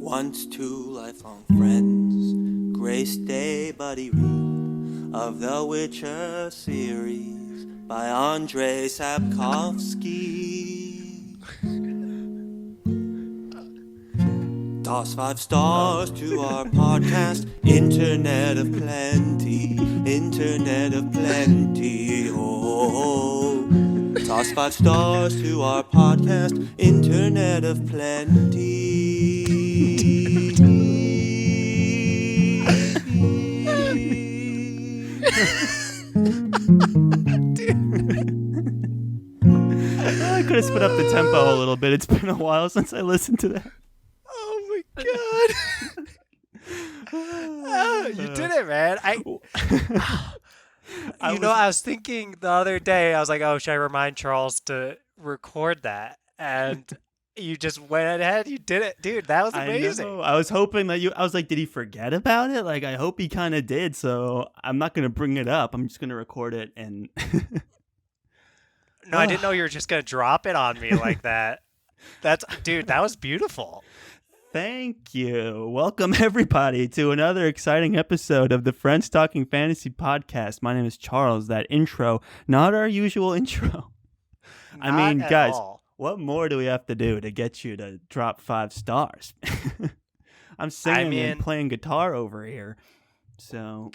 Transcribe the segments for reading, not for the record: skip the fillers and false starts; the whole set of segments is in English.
Once two lifelong friends graced a buddy read of the Witcher series by Andrei Sapkowski. Toss 5 stars to our podcast, Internet of Plenty, Internet of Plenty, oh. Toss 5 stars to our podcast, Internet of Plenty. I could have sped up the tempo a little bit. It's been a while since I listened to that. Oh my god. You did it, man. I was thinking the other day, I was like, oh, should I remind Charles to record that? And you just went ahead, you did it. Dude, that was amazing. I know. I was hoping that I was like, did he forget about it? Like, I hope he kind of did. So I'm not going to bring it up. I'm just going to record it. And No, I didn't know you were just going to drop it on me like that. Dude, that was beautiful. Thank you. Welcome, everybody, to another exciting episode of the Friends Talking Fantasy podcast. My name is Charles. That intro, not our usual intro. I mean, guys, what more do we have to do to get you to drop 5 stars? I'm singing and playing guitar over here. So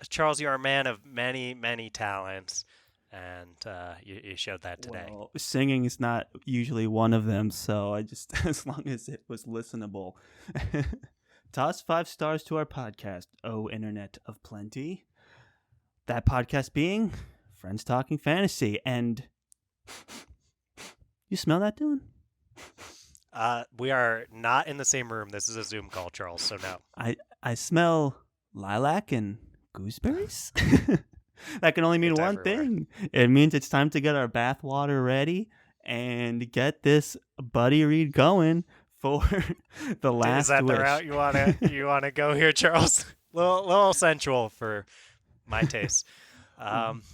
Charles, you are a man of many, many talents. And you showed that today. Well, singing is not usually one of them, so I just, as long as it was listenable. Toss 5 stars to our podcast, Oh Internet of Plenty. That podcast being Friends Talking Fantasy. And you smell that, Dylan? We are not in the same room. This is a Zoom call, Charles, so no. I smell lilac and gooseberries. That can only mean It's one everywhere. thing. It means it's time to get our bath water ready and get this buddy read going for the last Is that wish. the route you wanna go here, Charles? Little sensual for my taste.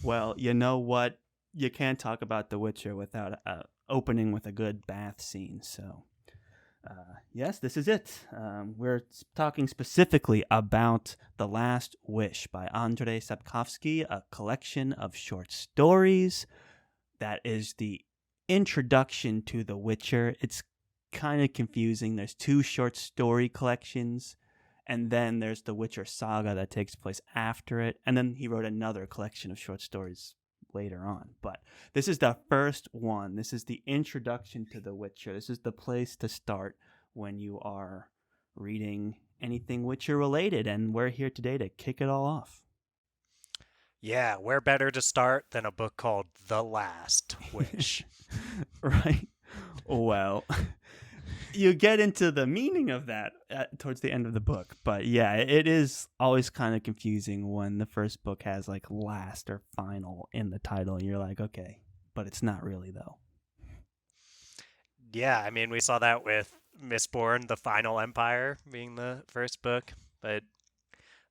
Well, you know what? You can't talk about The Witcher without opening with a good bath scene. So, yes, this is it. We're talking specifically about The Last Wish by Andrei Sapkowski, a collection of short stories that is the introduction to The Witcher. It's kind of confusing. There's 2 short story collections, and then there's the Witcher saga that takes place after it, and then he wrote another collection of short stories later on. But this is the first one. This is the introduction to The Witcher. This is the place to start when you are reading anything Witcher related, and we're here today to kick it all off. Yeah, where better to start than a book called The Last Wish? Right? Well, you get into the meaning of that towards the end of the book. But yeah, it is always kind of confusing when the first book has like last or final in the title, and you're like, okay, but it's not really though. Yeah, I mean, we saw that with Mistborn, The Final Empire being the first book, but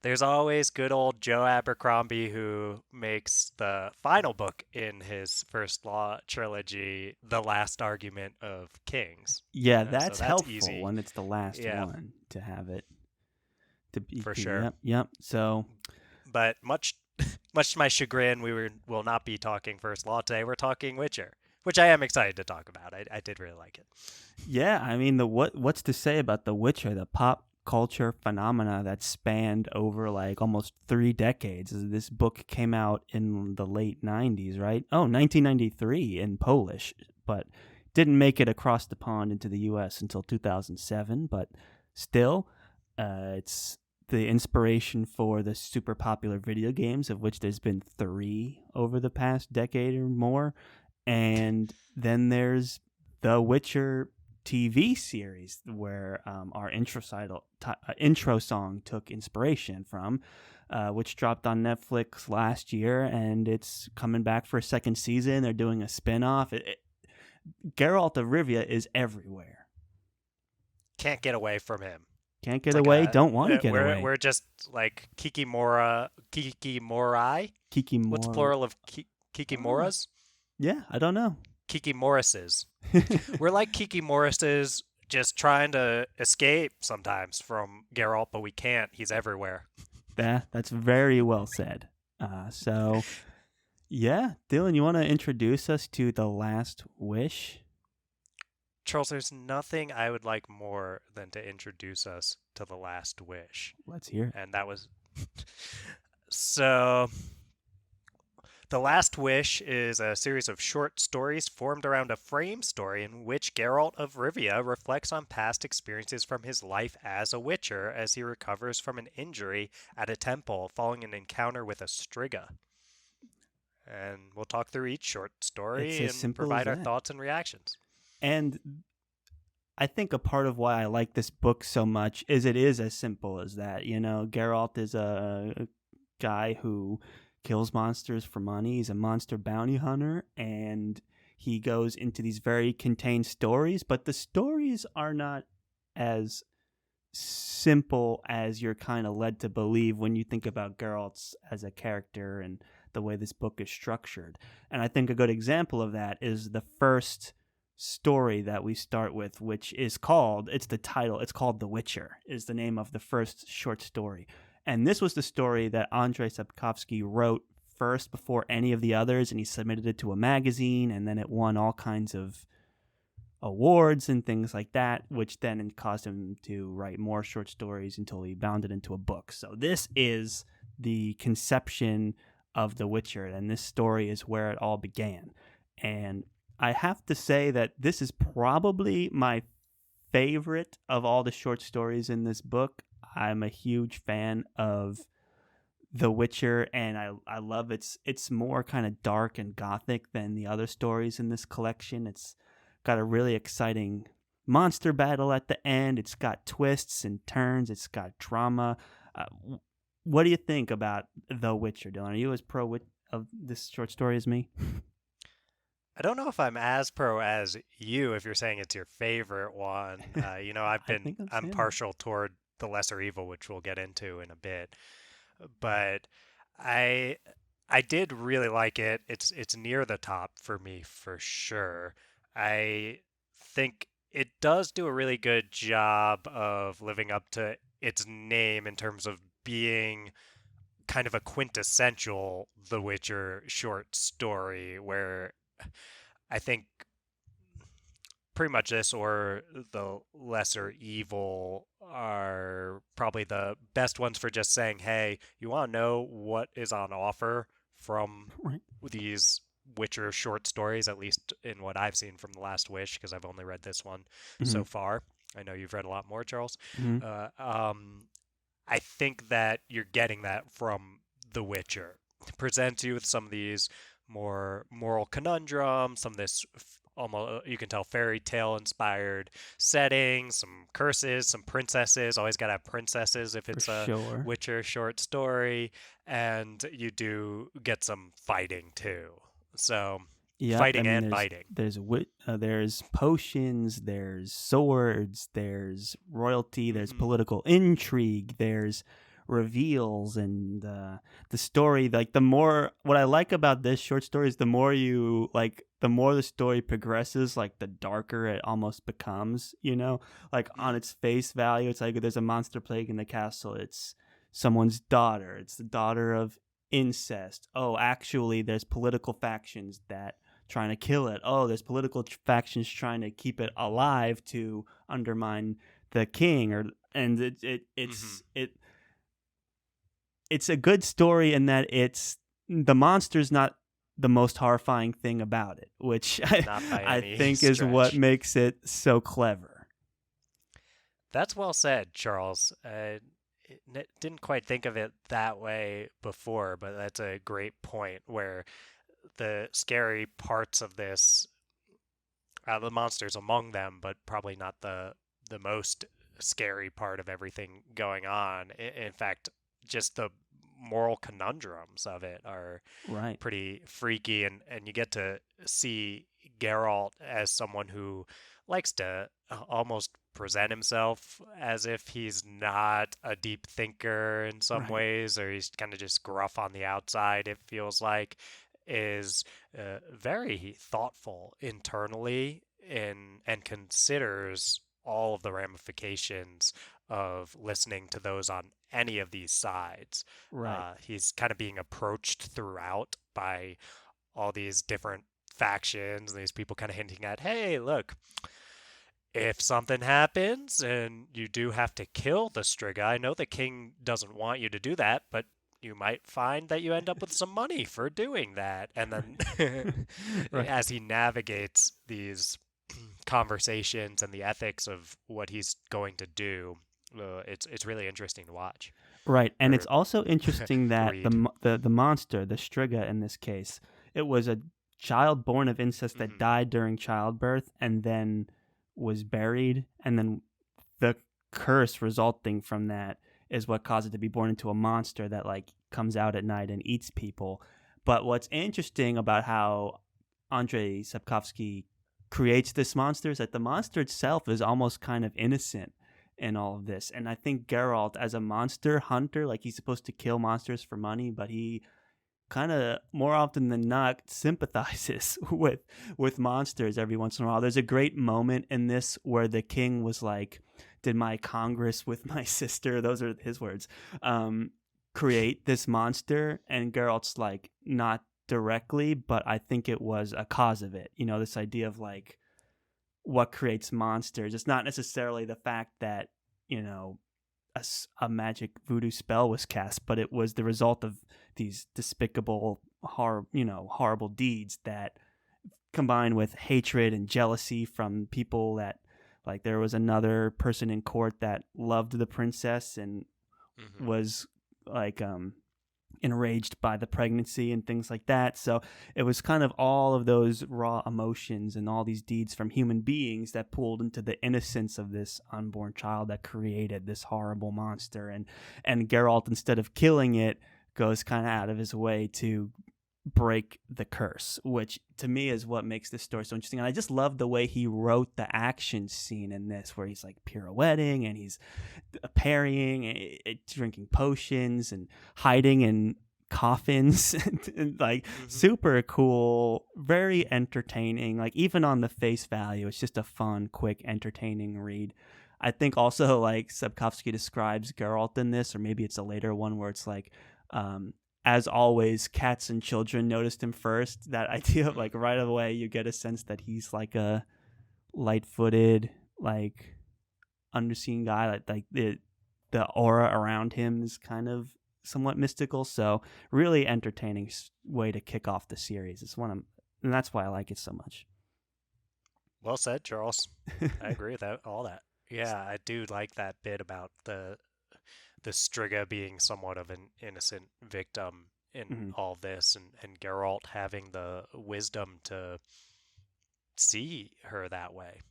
there's always good old Joe Abercrombie who makes the final book in his first law trilogy, The Last Argument of Kings. Yeah, So that's helpful easy. when it's the last Yeah. one to have it. For sure. Yep. So, But much to my chagrin, will not be talking First Law today. We're talking Witcher, which I am excited to talk about. I did really like it. yeah, I mean, what's to say about The Witcher, the pop culture phenomena that spanned over like almost 3 decades. This book came out in the late 90s, right? 1993 in Polish, but didn't make it across the pond into the US until 2007. But still, it's the inspiration for the super popular video games, of which there's been 3 over the past decade or more. And then there's The Witcher TV series, where our intro song took inspiration from, which dropped on Netflix last year, and it's coming back for a second season. They're doing a spin-off. Geralt of Rivia is everywhere. Can't get away from him. Can't get away. Don't want to get away. We're just like Kikimorai. Kikimora. What's the plural of Kikimoras? Yeah, I don't know. Kiki Morris's. We're like Kiki Morris's just trying to escape sometimes from Geralt, but we can't. He's everywhere. That's very well said. So yeah, Dylan, you want to introduce us to The Last Wish? Charles, there's nothing I would like more than to introduce us to The Last Wish. Let's hear it. And that was. So, The Last Wish is a series of short stories formed around a frame story in which Geralt of Rivia reflects on past experiences from his life as a Witcher as he recovers from an injury at a temple following an encounter with a Striga. And we'll talk through each short It's story as and simple as provide our that. thoughts and reactions. And I think a part of why I like this book so much is it is as simple as that. You know, Geralt is a guy who kills monsters for money. He's a monster bounty hunter, and he goes into these very contained stories, but the stories are not as simple as you're kind of led to believe when you think about Geralt as a character and the way this book is structured. And I think a good example of that is the first story that we start with, which is called, it's the title, it's called The Witcher, is the name of the first short story. And this was the story that Andrei Sapkowski wrote first before any of the others, and he submitted it to a magazine, and then it won all kinds of awards and things like that, which then caused him to write more short stories until he bound it into a book. So this is the conception of The Witcher, and this story is where it all began. And I have to say that this is probably my favorite of all the short stories in this book. I'm a huge fan of The Witcher, and I love it's more kind of dark and gothic than the other stories in this collection. It's got a really exciting monster battle at the end. It's got twists and turns. It's got drama. What do you think about The Witcher, Dylan? Are you as pro of this short story as me? I don't know if I'm as pro as you if you're saying it's your favorite one. I think I'm I'm saying that. partial toward The Lesser Evil, which we'll get into in a bit. But I I did really like it. It's near the top for me for sure. I think it does do a really good job of living up to its name in terms of being kind of a quintessential The Witcher short story where I think pretty much this or the lesser evil are probably the best ones for just saying, hey, you want to know what is on offer from Right. these Witcher short stories, at least in what I've seen from The Last Wish, because I've only read this one Mm-hmm. so far. I know you've read a lot more, Charles. Mm-hmm. I think that you're getting that from The Witcher. It presents you with some of these more moral conundrums, some of this almost you can tell fairy tale inspired settings, some curses, some princesses. Always got to have princesses if For it's a sure. Witcher short story, and you do get some fighting too. So Yep. I fighting mean, and biting. there's potions, there's swords, there's royalty, there's Hmm. political intrigue, there's reveals, and the story. Like the more, what I like about this short story is the more you like, the more the story progresses, like the darker it almost becomes. You know, like on its face value, it's like there's a monster plague in the castle. It's someone's daughter. It's the daughter of incest. Oh, actually, there's political factions that trying to kill it. Oh, there's political factions trying to keep it alive to undermine the king, or and it's a good story in that it's the monster's not the most horrifying thing about it, which Not by I any think is what stretch. makes it so clever. That's well said, Charles. Didn't quite think of it that way before, but that's a great point where the scary parts of this, the monsters among them, but probably not the most scary part of everything going on. In fact, just the moral conundrums of it are Right. pretty freaky, and you get to see Geralt as someone who likes to almost present himself as if he's not a deep thinker in some Right. ways, or he's kind of just gruff on the outside, it feels like, is very thoughtful internally and considers all of the ramifications of listening to those on any of these sides. Right. He's kind of being approached throughout by all these different factions, and these people kind of hinting at, hey, look, if something happens and you do have to kill the Striga, I know the king doesn't want you to do that, but you might find that you end up with some money for doing that. And then Right. as he navigates these conversations and the ethics of what he's going to do, it's really interesting to watch Right, and it's or also interesting that read. the monster, the Striga in this case, it was a child born of incest that Hmm. died during childbirth and then was buried, and then the curse resulting from that is what caused it to be born into a monster that like comes out at night and eats people. But what's interesting about how Andrei Sapkowski creates this monster is that the monster itself is almost kind of innocent in all of this. And I think Geralt, as a monster hunter, like he's supposed to kill monsters for money, but he kind of more often than not sympathizes with monsters every once in a while. There's a great moment in this where the king was like, "Did my Congress with my sister?" Those are his words. Create this monster, and Geralt's like, "Not directly, but I think it was a cause of it." You know, this idea of like what creates monsters. It's not necessarily the fact that, you know, a magic voodoo spell was cast, but it was the result of these despicable, horrible deeds that combined with hatred and jealousy from people that, like, there was another person in court that loved the princess and Hmm. was like enraged by the pregnancy and things like that. So it was kind of all of those raw emotions and all these deeds from human beings that pooled into the innocence of this unborn child that created this horrible monster. And Geralt, instead of killing it, goes kind of out of his way to break the curse, which to me is what makes this story so interesting. And I just love the way he wrote the action scene in this, where he's like pirouetting and he's parrying, drinking potions, and hiding in coffins, and like Hmm. super cool, very entertaining. Like even on the face value, it's just a fun, quick, entertaining read. I think also like Sapkowski describes Geralt in this, or maybe it's a later one where it's like, um, as always, cats and children noticed him first. That idea of like right away, you get a sense that he's like a light-footed, like underseen guy. Like the aura around him is kind of somewhat mystical. So really entertaining way to kick off the series. It's one of, and that's why I like it so much. Well said, Charles. I agree with that, all that. Yeah, I do like that bit about the Striga being somewhat of an innocent victim in Mhm. all this, and Geralt having the wisdom to see her that way.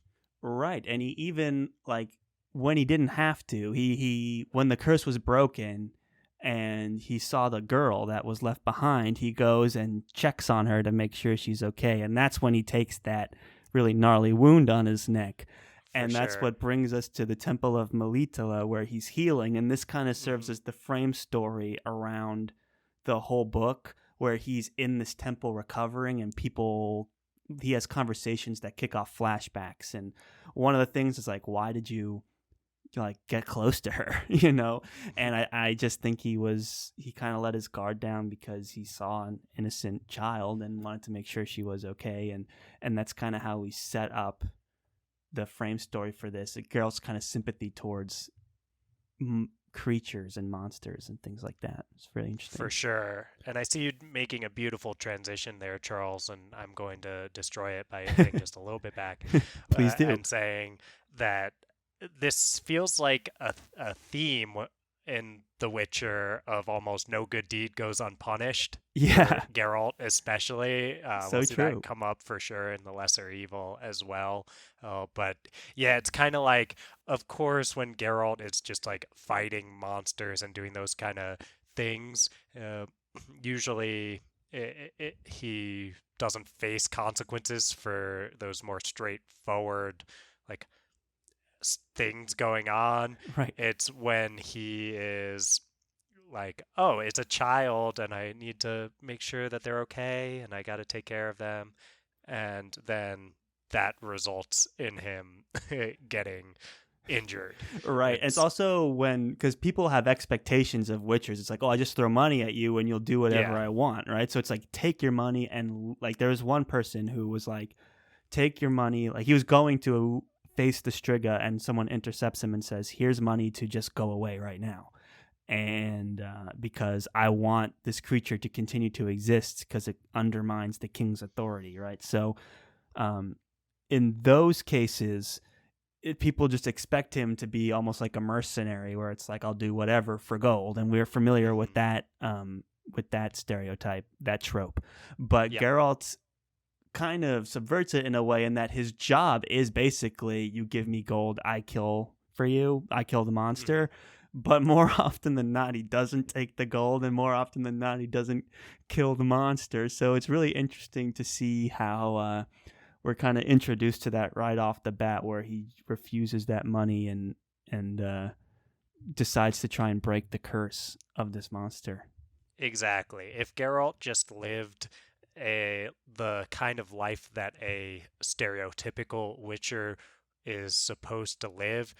Right, and he even like when he didn't have to, he when the curse was broken and he saw the girl that was left behind, he goes and checks on her to make sure she's okay, and that's when he takes that really gnarly wound on his neck. For And that's sure. what brings us to the Temple of Melitele, where he's healing, and this kind of serves Hmm. as the frame story around the whole book, where he's in this temple recovering, and people, he has conversations that kick off flashbacks. And one of the things is like, why did you like get close to her, and I just think he kind of let his guard down because he saw an innocent child and wanted to make sure she was okay. And that's kind of how we set up the frame story for this. A girl's kind of sympathy towards creatures and monsters and things like that. It's really For interesting. sure. And I see you making a beautiful transition there, Charles, and I'm going to destroy it by ending just a little bit back Please do. and saying that this feels like a theme in The Witcher of almost no good deed goes unpunished for Yeah. Geralt, especially. We'll So see that true. come up for sure in The Lesser Evil as well. But yeah, it's kind of like, of course, when Geralt is just like fighting monsters and doing those kind of things, uh, usually he doesn't face consequences for those more straightforward, like things going on. Right. It's when he is like, oh, it's a child and I need to make sure that they're okay and I got to take care of them. And then that results in him getting injured. Right. It's also because people have expectations of witchers. It's like, oh, I just throw money at you and you'll do whatever I want, right? So it's like, take your money, and like there was one person who was like, take your money. Like he was going to face the Striga, and someone intercepts him and says, here's money to just go away right now. And because I want this creature to continue to exist because it undermines the king's authority, right? So in those cases, people just expect him to be almost like a mercenary, where it's like, I'll do whatever for gold, and we're familiar with that stereotype, that trope. But Geralt kind of subverts it in a way, in that his job is basically, you give me gold, I kill for you, I kill the monster. But more often than not, he doesn't take the gold, and more often than not, he doesn't kill the monster. So it's really interesting to see how we're kind of introduced to that right off the bat, where he refuses that money and decides to try and break the curse of this monster. Exactly. If Geralt just lived the kind of life that a stereotypical Witcher is supposed to live,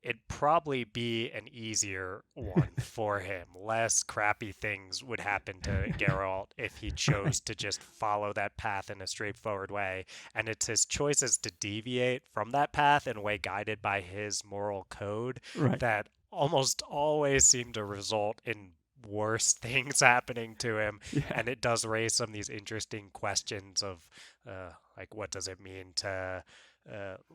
it'd probably be an easier one for him. Less crappy things would happen to Geralt if he chose to just follow that path in a straightforward way. And it's his choices to deviate from that path in a way guided by his moral code that almost always seem to result in worse things happening to him. And it does raise some of these interesting questions of like, what does it mean to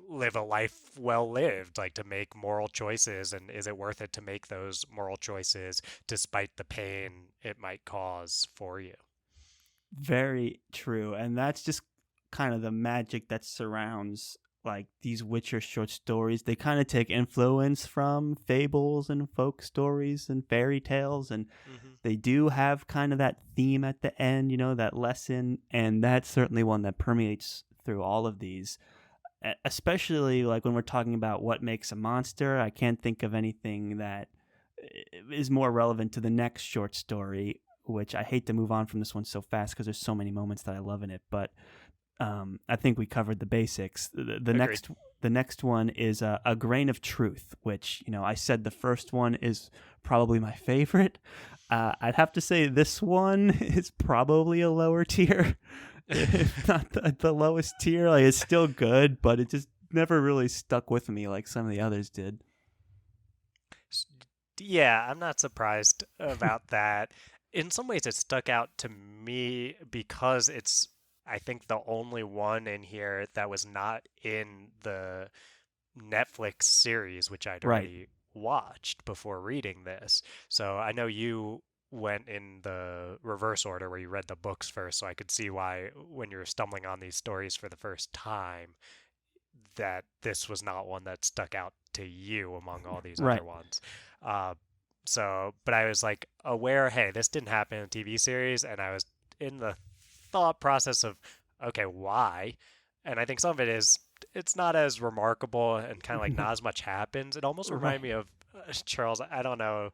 live a life well lived, like to make moral choices, and is it worth it to make those moral choices despite the pain it might cause for you? Very true. And that's just kind of the magic that surrounds like these Witcher short stories. They kind of take influence from fables and folk stories and fairy tales, and they do have kind of that theme at the end, that lesson, and that's certainly one that permeates through all of these. Especially like when we're talking about what makes a monster, I can't think of anything that is more relevant to the next short story, which I hate to move on from this one so fast because there's so many moments that I love in it. But I think we covered the basics. The next one is a grain of truth, which I said the first one is probably my favorite. I'd have to say this one is probably a lower tier. If not the lowest tier. Like, it's still good, but it just never really stuck with me like some of the others did. Yeah, I'm not surprised about that. In some ways, it stuck out to me because it's, I think, the only one in here that was not in the Netflix series, which I'd already watched before reading this. So I know you went in the reverse order where you read the books first, so I could see why when you're stumbling on these stories for the first time that this was not one that stuck out to you among all these other ones. But I was like aware, hey, this didn't happen in a TV series, and I was in the thought process of, okay, why? And I think some of it is it's not as remarkable and kind of like not as much happens. It almost reminded me of Charles. I don't know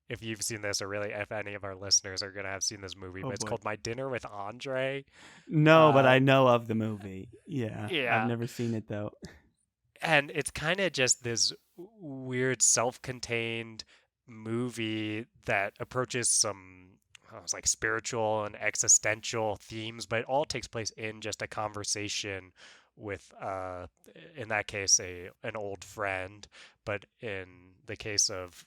if you've seen this, or really if any of our listeners are going to have seen this movie, but it's called My Dinner with Andre. No, but I know of the movie. Yeah. I've never seen it, though. And it's kind of just this weird self-contained movie that approaches some like spiritual and existential themes, but it all takes place in just a conversation with in that case an old friend, but in the case of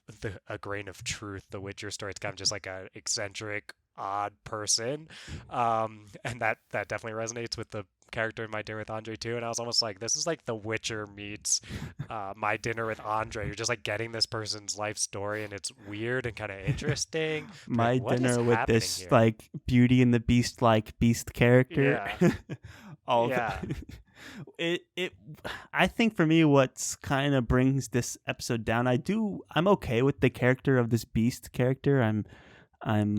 a grain of truth, the Witcher story, it's kind of just like an eccentric odd person, and that definitely resonates with the character in My Dinner with Andre too. And I was almost like, this is like The Witcher meets My Dinner with Andre. You're just like getting this person's life story, and it's weird and kind of interesting. My like, dinner with this here? Like Beauty and the Beast like beast character. Yeah. It I think for me what's kind of brings this episode down, I'm okay with the character of this beast character. I'm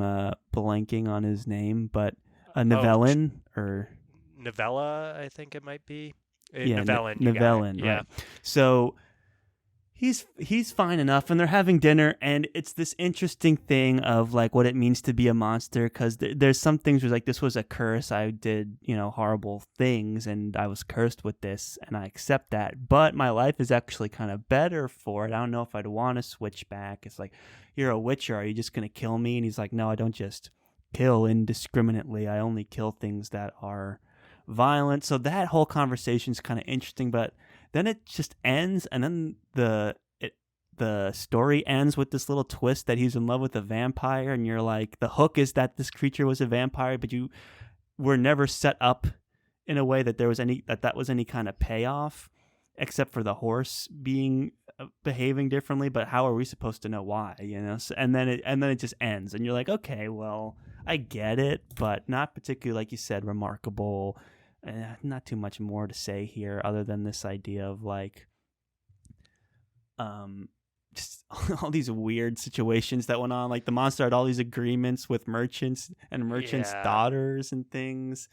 blanking on his name, but a Novellin or Novella, I think it might be. Yeah, Novellin. Novellin, right. So he's fine enough, and they're having dinner, and it's this interesting thing of like what it means to be a monster, because there's some things where like this was a curse. I did horrible things, and I was cursed with this, and I accept that. But my life is actually kind of better for it. I don't know if I'd want to switch back. It's like, you're a witcher. Are you just gonna kill me? And he's like, no, I don't just kill indiscriminately. I only kill things that are violent. So that whole conversation is kind of interesting, but then it just ends, and then the story ends with this little twist that he's in love with a vampire, and you're like, the hook is that this creature was a vampire, but you were never set up in a way that there was that was any kind of payoff, except for the horse being behaving differently. But how are we supposed to know why? So, and then it just ends, and you're like, okay, well, I get it, but not particularly, like you said, remarkable. Not too much more to say here other than this idea of like just all these weird situations that went on. Like the monster had all these agreements with merchants and merchants' daughters and things.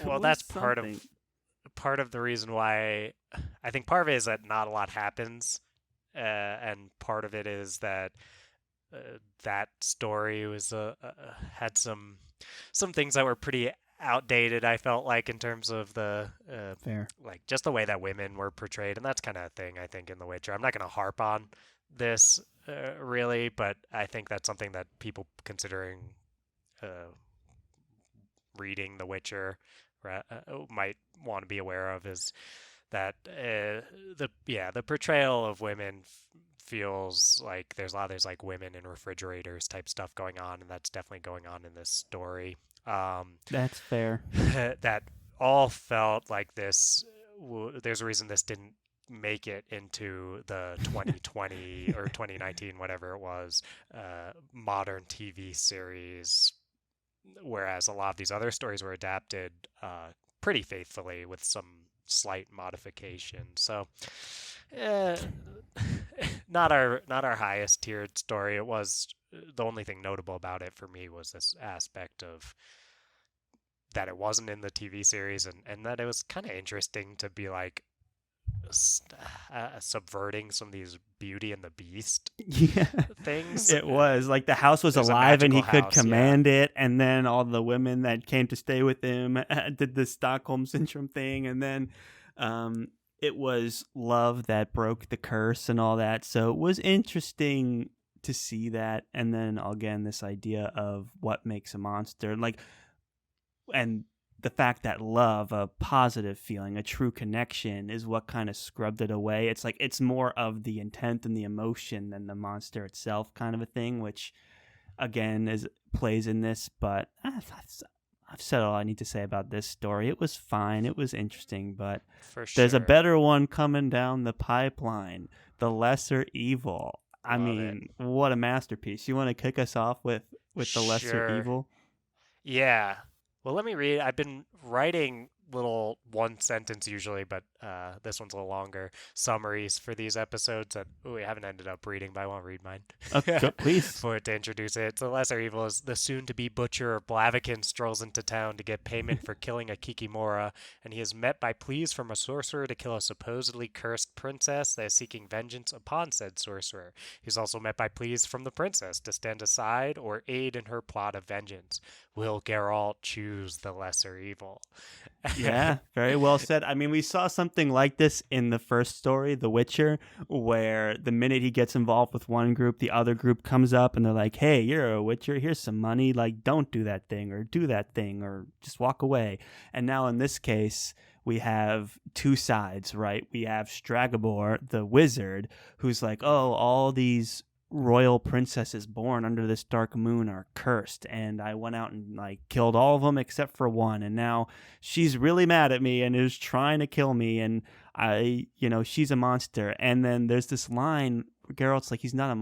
Well, that's part of the reason why I think part of it is that not a lot happens, and part of it is that that story was had some things that were pretty outdated, I felt like, in terms of the fair, like just the way that women were portrayed, and that's kind of a thing I think in The Witcher. I'm not going to harp on this really, but I think that's something that people considering reading The Witcher might want to be aware of, is that the portrayal of women feels like there's a lot of like women in refrigerators type stuff going on, and that's definitely going on in this story. That's fair. That all felt like this. There's a reason this didn't make it into the 2020 or 2019, whatever it was, modern TV series. Whereas a lot of these other stories were adapted pretty faithfully with some slight modification. So, not our highest tiered story. It was the only thing notable about it for me was this aspect of that it wasn't in the TV series, and that it was kind of interesting to be like subverting some of these Beauty and the Beast things. It was like the house was alive and he could command it, and then all the women that came to stay with him did the Stockholm Syndrome thing, and then it was love that broke the curse and all that. So it was interesting to see that. And then again, this idea of what makes a monster, and the fact that love, a positive feeling, a true connection, is what kind of scrubbed it away. It's like it's more of the intent and the emotion than the monster itself, kind of a thing, which again plays in this. But I've said all I need to say about this story. It was fine. It was interesting, but there's a better one coming down the pipeline. The Lesser Evil. I mean, what a masterpiece. You want to kick us off with The Lesser Evil? Yeah. Well, let me read. I've been writing little one sentence usually, but this one's a little longer, summaries for these episodes that we haven't ended up reading, but I won't read mine. Okay, please. For it to introduce it. So the Lesser Evil is the soon-to-be butcher Blaviken strolls into town to get payment for killing a Kikimora, and he is met by pleas from a sorcerer to kill a supposedly cursed princess that is seeking vengeance upon said sorcerer. He's also met by pleas from the princess to stand aside or aid in her plot of vengeance. Will Geralt choose the Lesser Evil? Yeah, very well said. I mean, we saw something like this in the first story, The Witcher, where the minute he gets involved with one group, the other group comes up and they're like, hey, you're a Witcher, here's some money, like, don't do that thing, or do that thing, or just walk away. And now in this case, we have two sides, right? We have Stragobor, the wizard, who's like, oh, all these royal princesses born under this dark moon are cursed, and I went out and like killed all of them except for one, and now she's really mad at me and is trying to kill me, and she's a monster. And then there's this line where Geralt's like, she's not a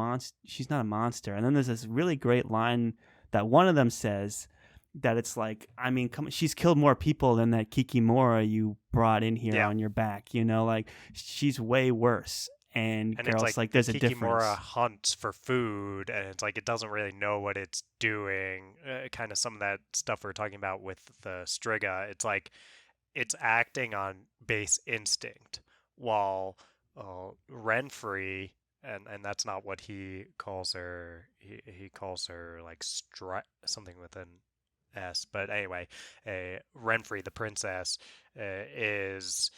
monster, and then there's this really great line that one of them says that it's like, I mean, she's killed more people than that Kikimora you brought in here on your back, like she's way worse. And Geralt's like, there's a difference. Kikimora hunts for food, and it's like it doesn't really know what it's doing. Kind of some of that stuff we're talking about with the Striga. It's like it's acting on base instinct, while Renfrey, and that's not what he calls her. He calls her like something with an S. But anyway, Renfrey, the princess, is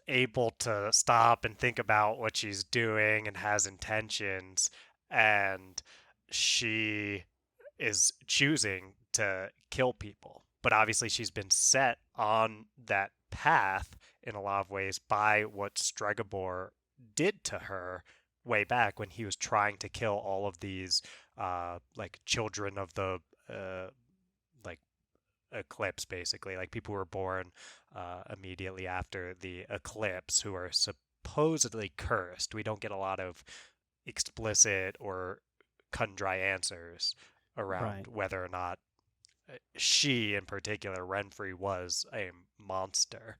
able to stop and think about what she's doing and has intentions, and she is choosing to kill people. But obviously, she's been set on that path in a lot of ways by what Stregobor did to her way back when he was trying to kill all of these like children of the like eclipse, basically, like people who were born immediately after the eclipse who are supposedly cursed. We don't get a lot of explicit or cut and dry answers around Right. whether or not she, in particular, Renfrey, was a monster.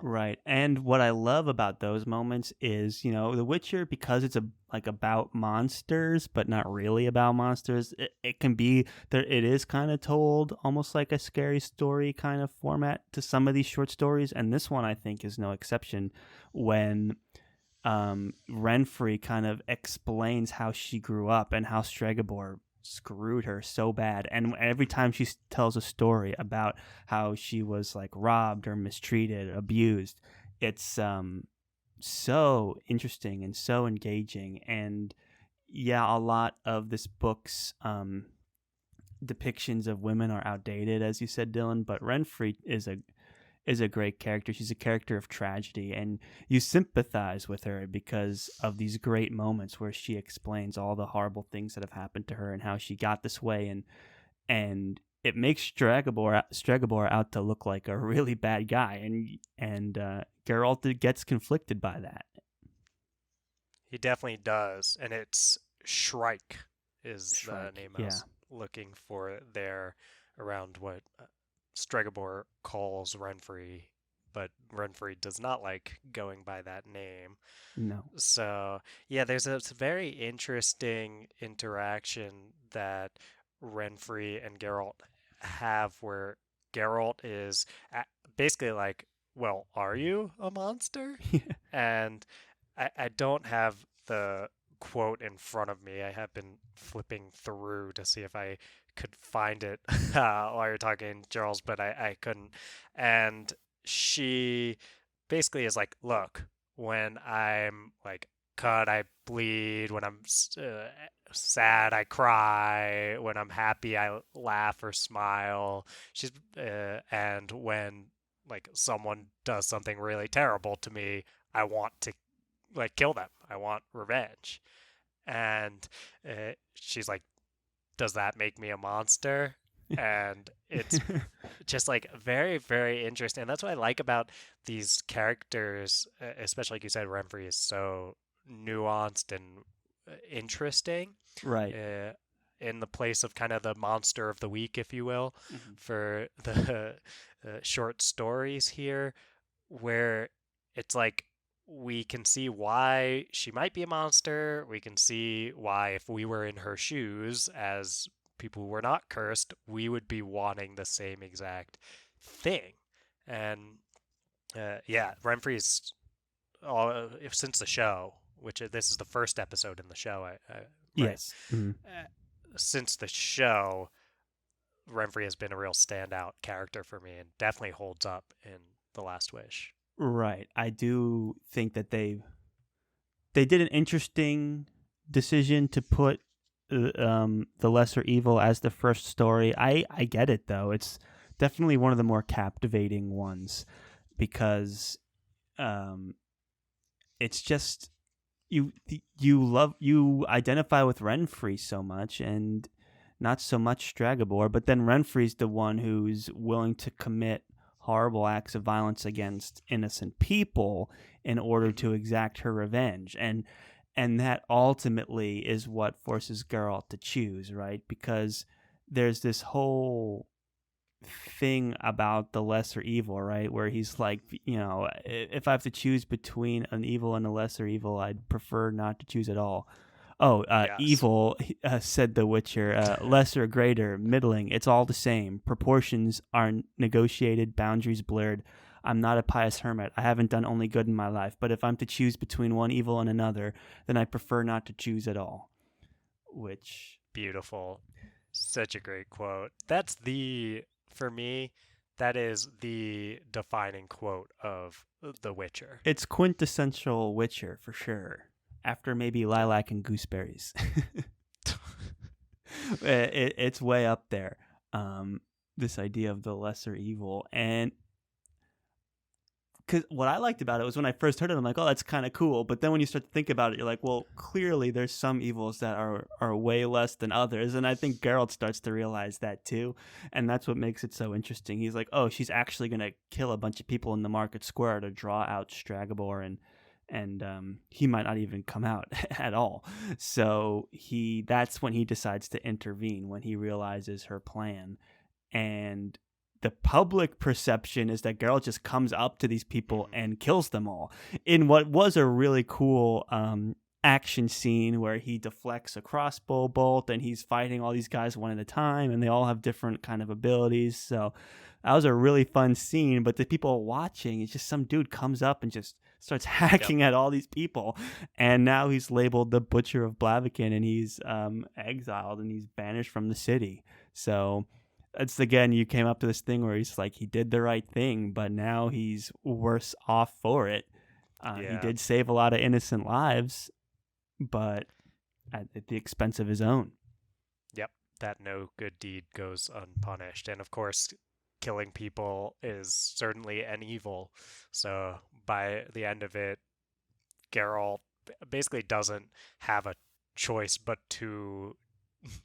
Right. And what I love about those moments is, The Witcher, because it's about monsters, but not really about monsters, it can be there. It is kind of told almost like a scary story kind of format to some of these short stories. And this one, I think, is no exception when Renfrey kind of explains how she grew up and how Stregobor screwed her so bad, and every time she tells a story about how she was like robbed or mistreated, abused, it's so interesting and so engaging. And yeah, a lot of this book's depictions of women are outdated, as you said, Dylan, but Renfrey is a great character. She's a character of tragedy, and you sympathize with her because of these great moments where she explains all the horrible things that have happened to her and how she got this way, and it makes Stregobor out to look like a really bad guy, and Geralt gets conflicted by that. He definitely does, and it's Shrike is Shrike, the name I was looking for there, around what Stregobor calls Renfrey, but Renfrey does not like going by that name. No. So, yeah, there's a very interesting interaction that Renfrey and Geralt have where Geralt is basically like, well, are you a monster? And I don't have the quote in front of me. I have been flipping through to see if I could find it while you're talking, Charles, but I couldn't. And she basically is like, look, when I'm like cut, I bleed. When I'm sad, I cry. When I'm happy, I laugh or smile. And when like someone does something really terrible to me, I want to like kill them. I want revenge. And she's like, does that make me a monster? And it's just like very, very interesting. And that's what I like about these characters, especially like you said, Renfrey is so nuanced and interesting. Right. In the place of kind of the monster of the week, if you will, for the short stories here, where it's like we can see why she might be a monster. We can see why, if we were in her shoes as people who were not cursed, we would be wanting the same exact thing. And yeah, Renfrey's since the show, which this is the first episode in the show. Right? Yes. Since the show, Renfrey has been a real standout character for me, and definitely holds up in The Last Wish. Right. I do think that they did an interesting decision to put the Lesser Evil as the first story. I get it, though. It's definitely one of the more captivating ones because it's just you identify with Renfrey so much and not so much Stregobor, but then Renfrey's the one who's willing to commit horrible acts of violence against innocent people in order to exact her revenge, and that ultimately is what forces Geralt to choose, right? Because there's this whole thing about the lesser evil, right, where he's like, if I have to choose between an evil and a lesser evil, I'd prefer not to choose at all. Yes. Evil, said The Witcher, lesser, greater, middling, it's all the same. Proportions are negotiated, boundaries blurred. I'm not a pious hermit. I haven't done only good in my life. But if I'm to choose between one evil and another, then I prefer not to choose at all. Which, Beautiful. Such a great quote. For me, that is the defining quote of The Witcher. it's quintessential Witcher for sure. After maybe Lilac and Gooseberries. It's way up there. This idea of the lesser evil. And because what I liked about it was when I first heard it, I'm like, oh, that's kind of cool. But then when you start to think about it, you're like, well, clearly there's some evils that are way less than others. And I think Geralt starts to realize that too. And that's what makes it so interesting. He's like, oh, she's actually going to kill a bunch of people in the market square to draw out Stragobor, and he might not even come out at all. So that's when he decides to intervene, when he realizes her plan. And the public perception is that Geralt just comes up to these people and kills them all in what was a really cool action scene where he deflects a crossbow bolt and he's fighting all these guys one at a time, and they all have different kind of abilities. So that was a really fun scene. But the people watching, it's just some dude comes up and just starts hacking at all these people, and now he's labeled the Butcher of Blaviken, and he's exiled and he's banished from the city. So it's, again, you came up to this thing where he's like, he did the right thing, but now he's worse off for it. He did save a lot of innocent lives, but at the expense of his own. Yep, that no good deed goes unpunished. And of course, killing people is certainly an evil. So by the end of it, Geralt basically doesn't have a choice but to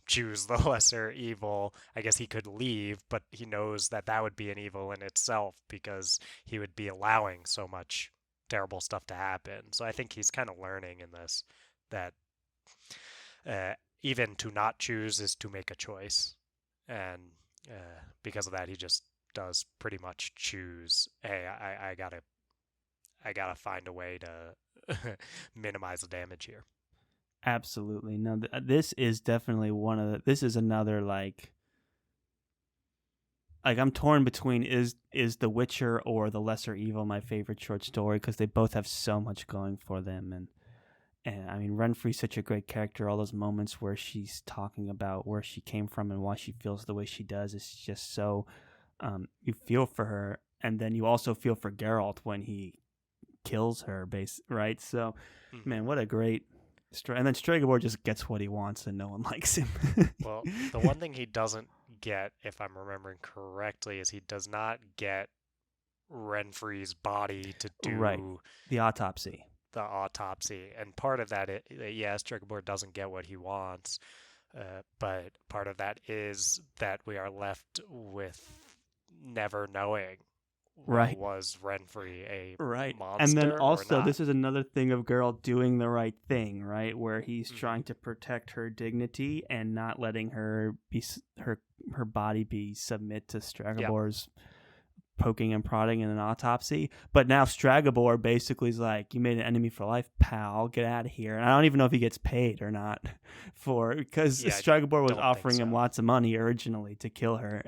choose the lesser evil. I guess he could leave, but he knows that that would be an evil in itself because he would be allowing so much terrible stuff to happen. So I think he's kind of learning in this that even to not choose is to make a choice. And because of that, he just does pretty much choose, hey, I gotta find a way to minimize the damage here. Absolutely. No, this is definitely this is another like I'm torn between is The Witcher or The Lesser Evil my favorite short story, because they both have so much going for them. And I mean, Renfri's such a great character. All those moments where she's talking about where she came from and why she feels the way she does, it's just so you feel for her, and then you also feel for Geralt when he kills her, right? So, man, what a great. And then Stragobor just gets what he wants and no one likes him. Well, the one thing he doesn't get, if I'm remembering correctly, is he does not get Renfri's body to do the autopsy. And part of that, yes, Stragobor doesn't get what he wants, but part of that is that we are left with never knowing. Right. Was Renfri a monster? And then also, this is another thing of Geralt doing the right thing, right? Where he's trying to protect her dignity and not letting her be her body be submit to Stragobor's poking and prodding in an autopsy. But now Stragobor basically is like, you made an enemy for life, pal. Get out of here. And I don't even know if he gets paid or not because Stragobor was offering him lots of money originally to kill her,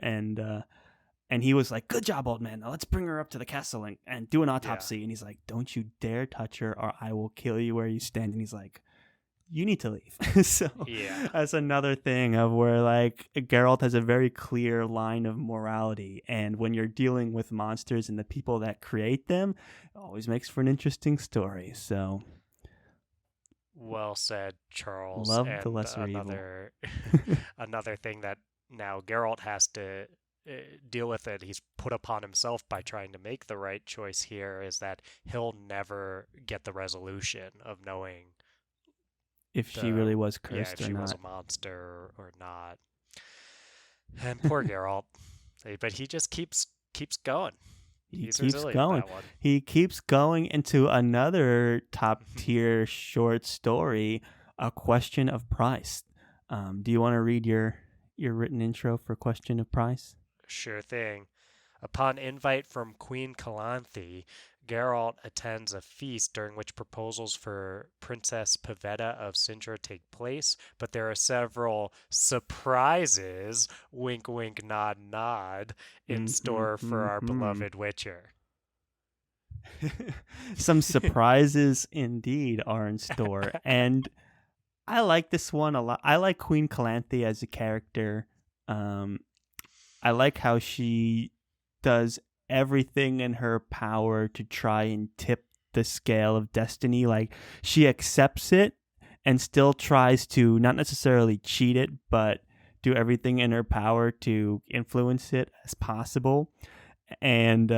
and he was like, good job, old man. Now let's bring her up to the castle and do an autopsy. And he's like, don't you dare touch her or I will kill you where you stand. And he's like, you need to leave. So that's another thing of where like Geralt has a very clear line of morality. And when you're dealing with monsters and the people that create them, it always makes for an interesting story. So well said, Charles. Love the lesser evil. Another thing that now Geralt has to deal with it, he's put upon himself by trying to make the right choice here, is that he'll never get the resolution of knowing if she really was cursed if she was a monster or not. And poor Geralt, but he just keeps going. He's keeps going. He keeps going into another top tier short story, A Question of Price. Do you want to read your written intro for Question of Price? Sure thing. Upon invite from Queen Calanthe, Geralt attends a feast during which proposals for Princess Pavetta of Sintra take place, but there are several surprises, wink wink nod nod, in store for our beloved Witcher. Some surprises indeed are in store, and I like this one a lot. I like Queen Calanthe as a character. I like how she does everything in her power to try and tip the scale of destiny. Like, she accepts it and still tries to not necessarily cheat it, but do everything in her power to influence it as possible. And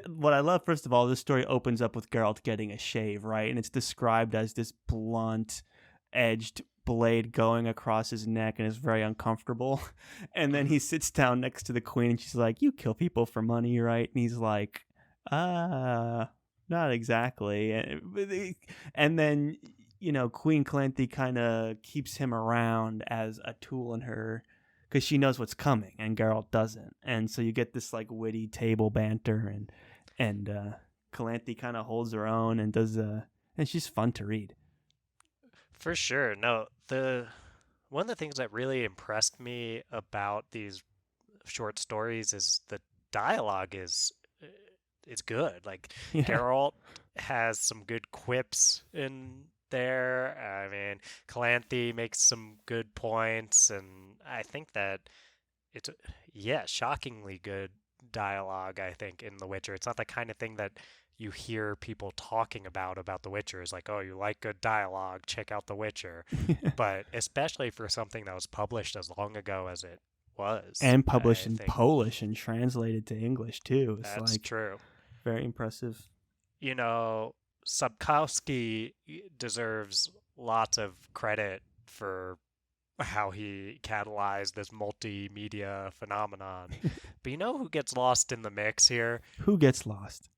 what I love, first of all, this story opens up with Geralt getting a shave, right? And it's described as this blunt, edged blade going across his neck, and it's very uncomfortable. And then he sits down next to the queen, and she's like, "You kill people for money, right?" And he's like, not exactly." And then, Queen Calanthe kind of keeps him around as a tool in her, because she knows what's coming and Geralt doesn't. And so you get this like witty table banter, and Calanthe kind of holds her own and does and she's fun to read. For sure. No, one of the things that really impressed me about these short stories is the dialogue is good. Like, Yeah. Geralt has some good quips in there. I mean, Calanthe makes some good points, and I think that it's shockingly good dialogue, I think, in The Witcher. It's not the kind of thing that you hear people talking about The Witcher. Is like, oh, you like good dialogue, check out The Witcher. But especially for something that was published as long ago as it was. And published I in think Polish and translated to English too. It's that's like true. very impressive. Sapkowski deserves lots of credit for how he catalyzed this multimedia phenomenon. But you know who gets lost in the mix here? Who gets lost?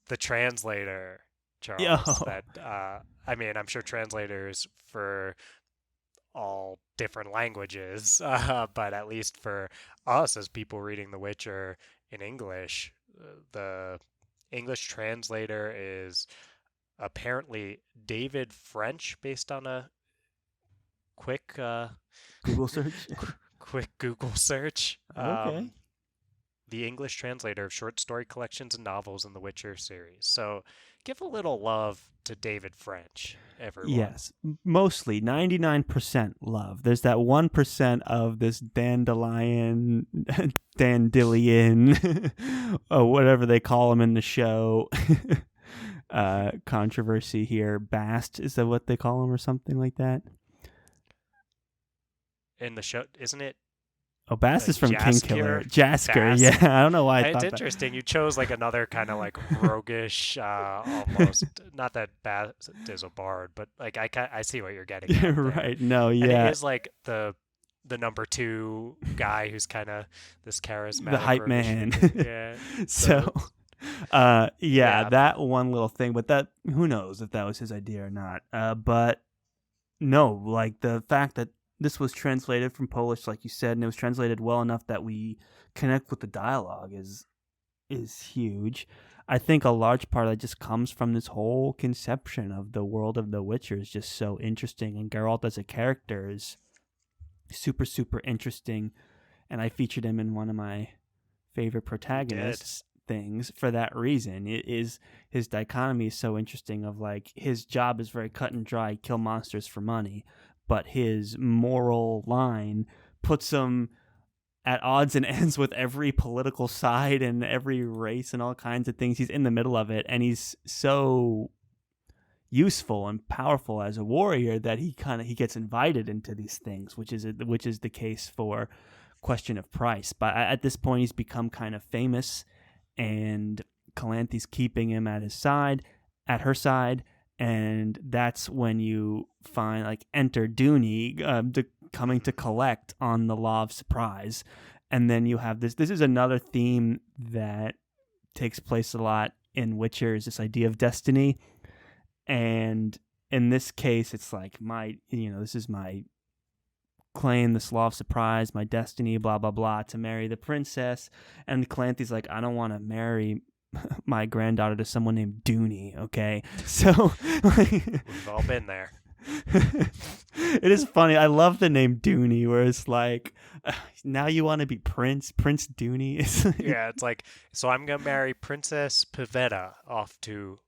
The translator, Charles. Yo. That I'm sure translators for all different languages, but at least for us as people reading The Witcher in English, the English translator is apparently David French, based on a quick Google search. quick Google search. Okay. The English translator of short story collections and novels in the Witcher series. So give a little love to David French, everyone. Yes, mostly 99% love. There's that 1% of this dandelion, or whatever they call him in the show, controversy here. Bast, is that what they call him, or something like that? In the show, isn't it? Oh, Bast is from Kingkiller. Jaskier, Bast. yeah. I don't know why I It's thought that. interesting. You chose like another kind of like roguish, almost. Not that Bast is a bard, but like I see what you're getting at there. Right. No, And yeah. it is like the number 2 guy who's kind of this charismatic, The hype roguish man. figure. Yeah. So, Yeah. that one little thing, but that, who knows if that was his idea or not. But no, like the fact that this was translated from Polish, like you said, and it was translated well enough that we connect with the dialogue is huge. I think a large part of that just comes from this whole conception of the world of The Witcher is just so interesting, and Geralt as a character is super, super interesting, and I featured him in one of my favorite protagonists things for that reason. It is, his dichotomy is so interesting of like, his job is very cut and dry, kill monsters for money, but his moral line puts him at odds and ends with every political side and every race and all kinds of things. He's in the middle of it, and he's so useful and powerful as a warrior that he gets invited into these things, which is the case for Question of Price. But at this point, he's become kind of famous, and Calanthe's keeping him at her side. And that's when you find, like, enter Dooney coming to collect on the Law of Surprise. And then you have this is another theme that takes place a lot in Witcher, is this idea of destiny. And in this case, it's like, this is my claim, this Law of Surprise, my destiny, blah, blah, blah, to marry the princess. And Calanthe's like, I don't want to marry my granddaughter to someone named Dooney, okay? So We've all been there. It is funny. I love the name Dooney, where it's like, now you want to be Prince Dooney. Yeah, it's like, so I'm gonna marry Princess Pavetta off to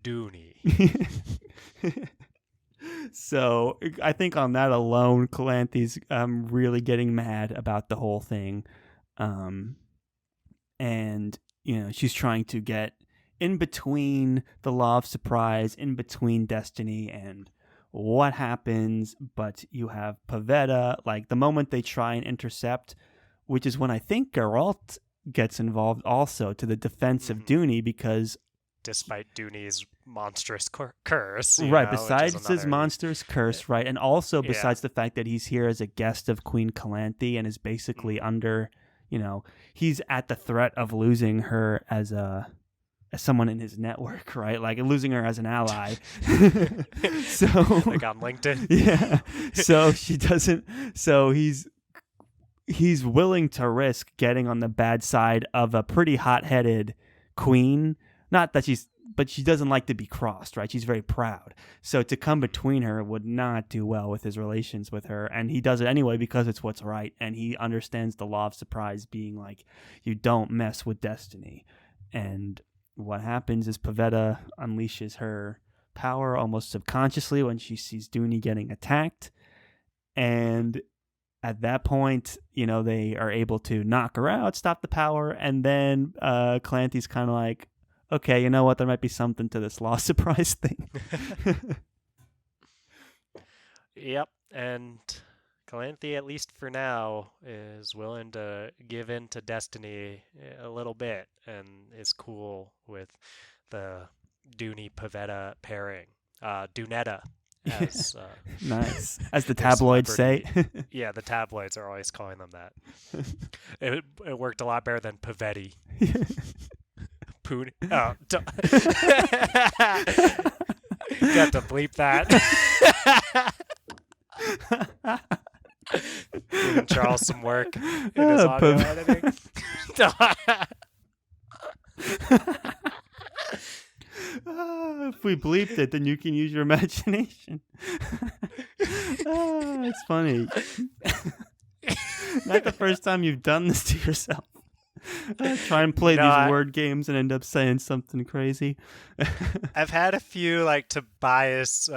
Dooney. So I think on that alone, Calanthe's really getting mad about the whole thing, and she's trying to get in between the law of surprise, in between destiny, and what happens. But you have Pavetta, like the moment they try and intercept, which is when I think Geralt gets involved also to the defense of Dooney, because despite Dooney's monstrous curse, right, besides his monstrous curse, right, and also besides the fact that he's here as a guest of Queen Calanthe and is basically under, he's at the threat of losing her as someone in his network, right, like losing her as an ally. So like on LinkedIn. Yeah, so she doesn't, so he's willing to risk getting on the bad side of a pretty hot-headed queen. Not that but she doesn't like to be crossed, right? She's very proud. So to come between her would not do well with his relations with her. And he does it anyway because it's what's right. And he understands the law of surprise being like, you don't mess with destiny. And what happens is Pavetta unleashes her power almost subconsciously when she sees Dooney getting attacked. And at that point, they are able to knock her out, stop the power. And then Calanthe's kind of like, okay, you know what? There might be something to this law surprise thing. Yep, and Calanthe, at least for now, is willing to give in to destiny a little bit and is cool with the Dooney Pavetta pairing. Dunetta, as nice, as the tabloids say. Yeah, the tabloids are always calling them that. It worked a lot better than Pavetti. Oh, got to bleep that. Giving Charles some work in his audio editing. If we bleeped it, then you can use your imagination. It's funny. Not the first time you've done this to yourself. Try and play these word games and end up saying something crazy. I've had a few like Tobias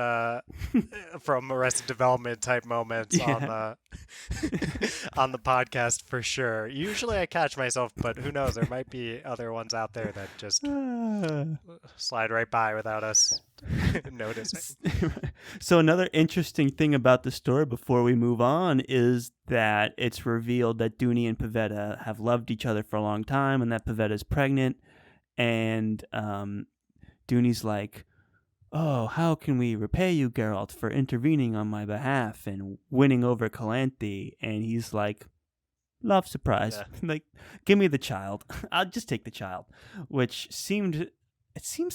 from Arrested Development type moments on the podcast for sure. Usually I catch myself, but who knows? There might be other ones out there that just slide right by without us noticing. So another interesting thing about the story before we move on is that it's revealed that Dooney and Pavetta have loved each other for a long time and that Pavetta's pregnant, and Dooney's like, oh, how can we repay you, Geralt, for intervening on my behalf and winning over Calanthe? And he's like, love surprise. Yeah. Like, give me the child. I'll just take the child, which seems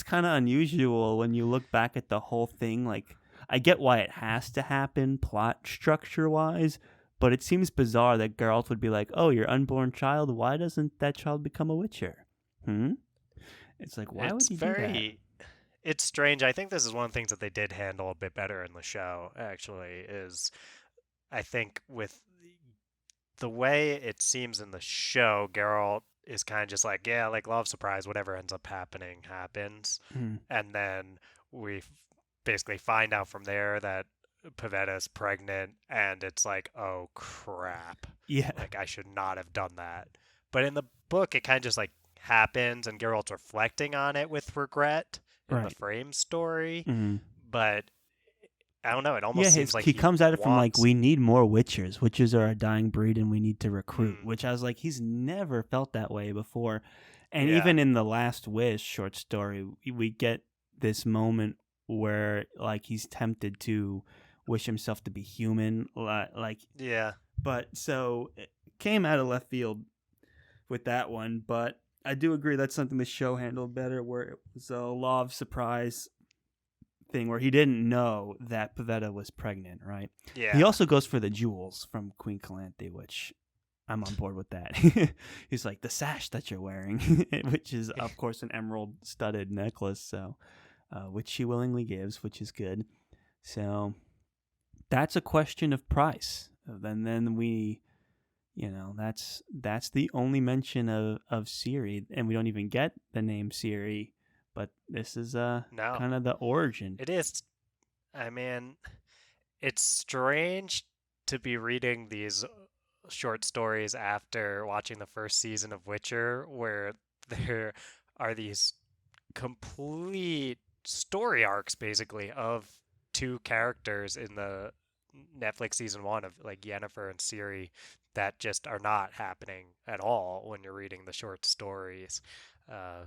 kind of unusual when you look back at the whole thing. Like, I get why it has to happen plot structure-wise, but it seems bizarre that Geralt would be like, oh, your unborn child, why doesn't that child become a Witcher? It's like, why would you do that? It's strange. I think this is one of the things that they did handle a bit better in the show, actually, is I think with the way it seems in the show, Geralt is kind of just like, yeah, like love surprise, whatever ends up happening happens. And then we basically find out from there that Pavetta's pregnant, and it's like, oh crap. Yeah. Like, I should not have done that. But in the book, it kind of just like happens, and Geralt's reflecting on it with regret in the frame story. But I don't know, it almost seems like he comes at it from like, we need more Witchers. Witchers are a dying breed and we need to recruit, which I was like, he's never felt that way before. And even in the Last Wish short story, we get this moment where like he's tempted to wish himself to be human, but so it came out of left field with that one. But I do agree that's something the show handled better, where it was a law of surprise thing where he didn't know that Pavetta was pregnant, right? Yeah. He also goes for the jewels from Queen Calanthe, which I'm on board with that. He's like, the sash that you're wearing, which is, of course, an emerald-studded necklace, so which she willingly gives, which is good. So that's a question of price. And then we, that's the only mention of Ciri, and we don't even get the name Ciri, but this is No, kind of the origin. it is. I mean, it's strange to be reading these short stories after watching the first season of Witcher, where there are these complete story arcs basically of two characters in the Netflix season 1 of like Yennefer and Ciri that just are not happening at all when you're reading the short stories. Uh,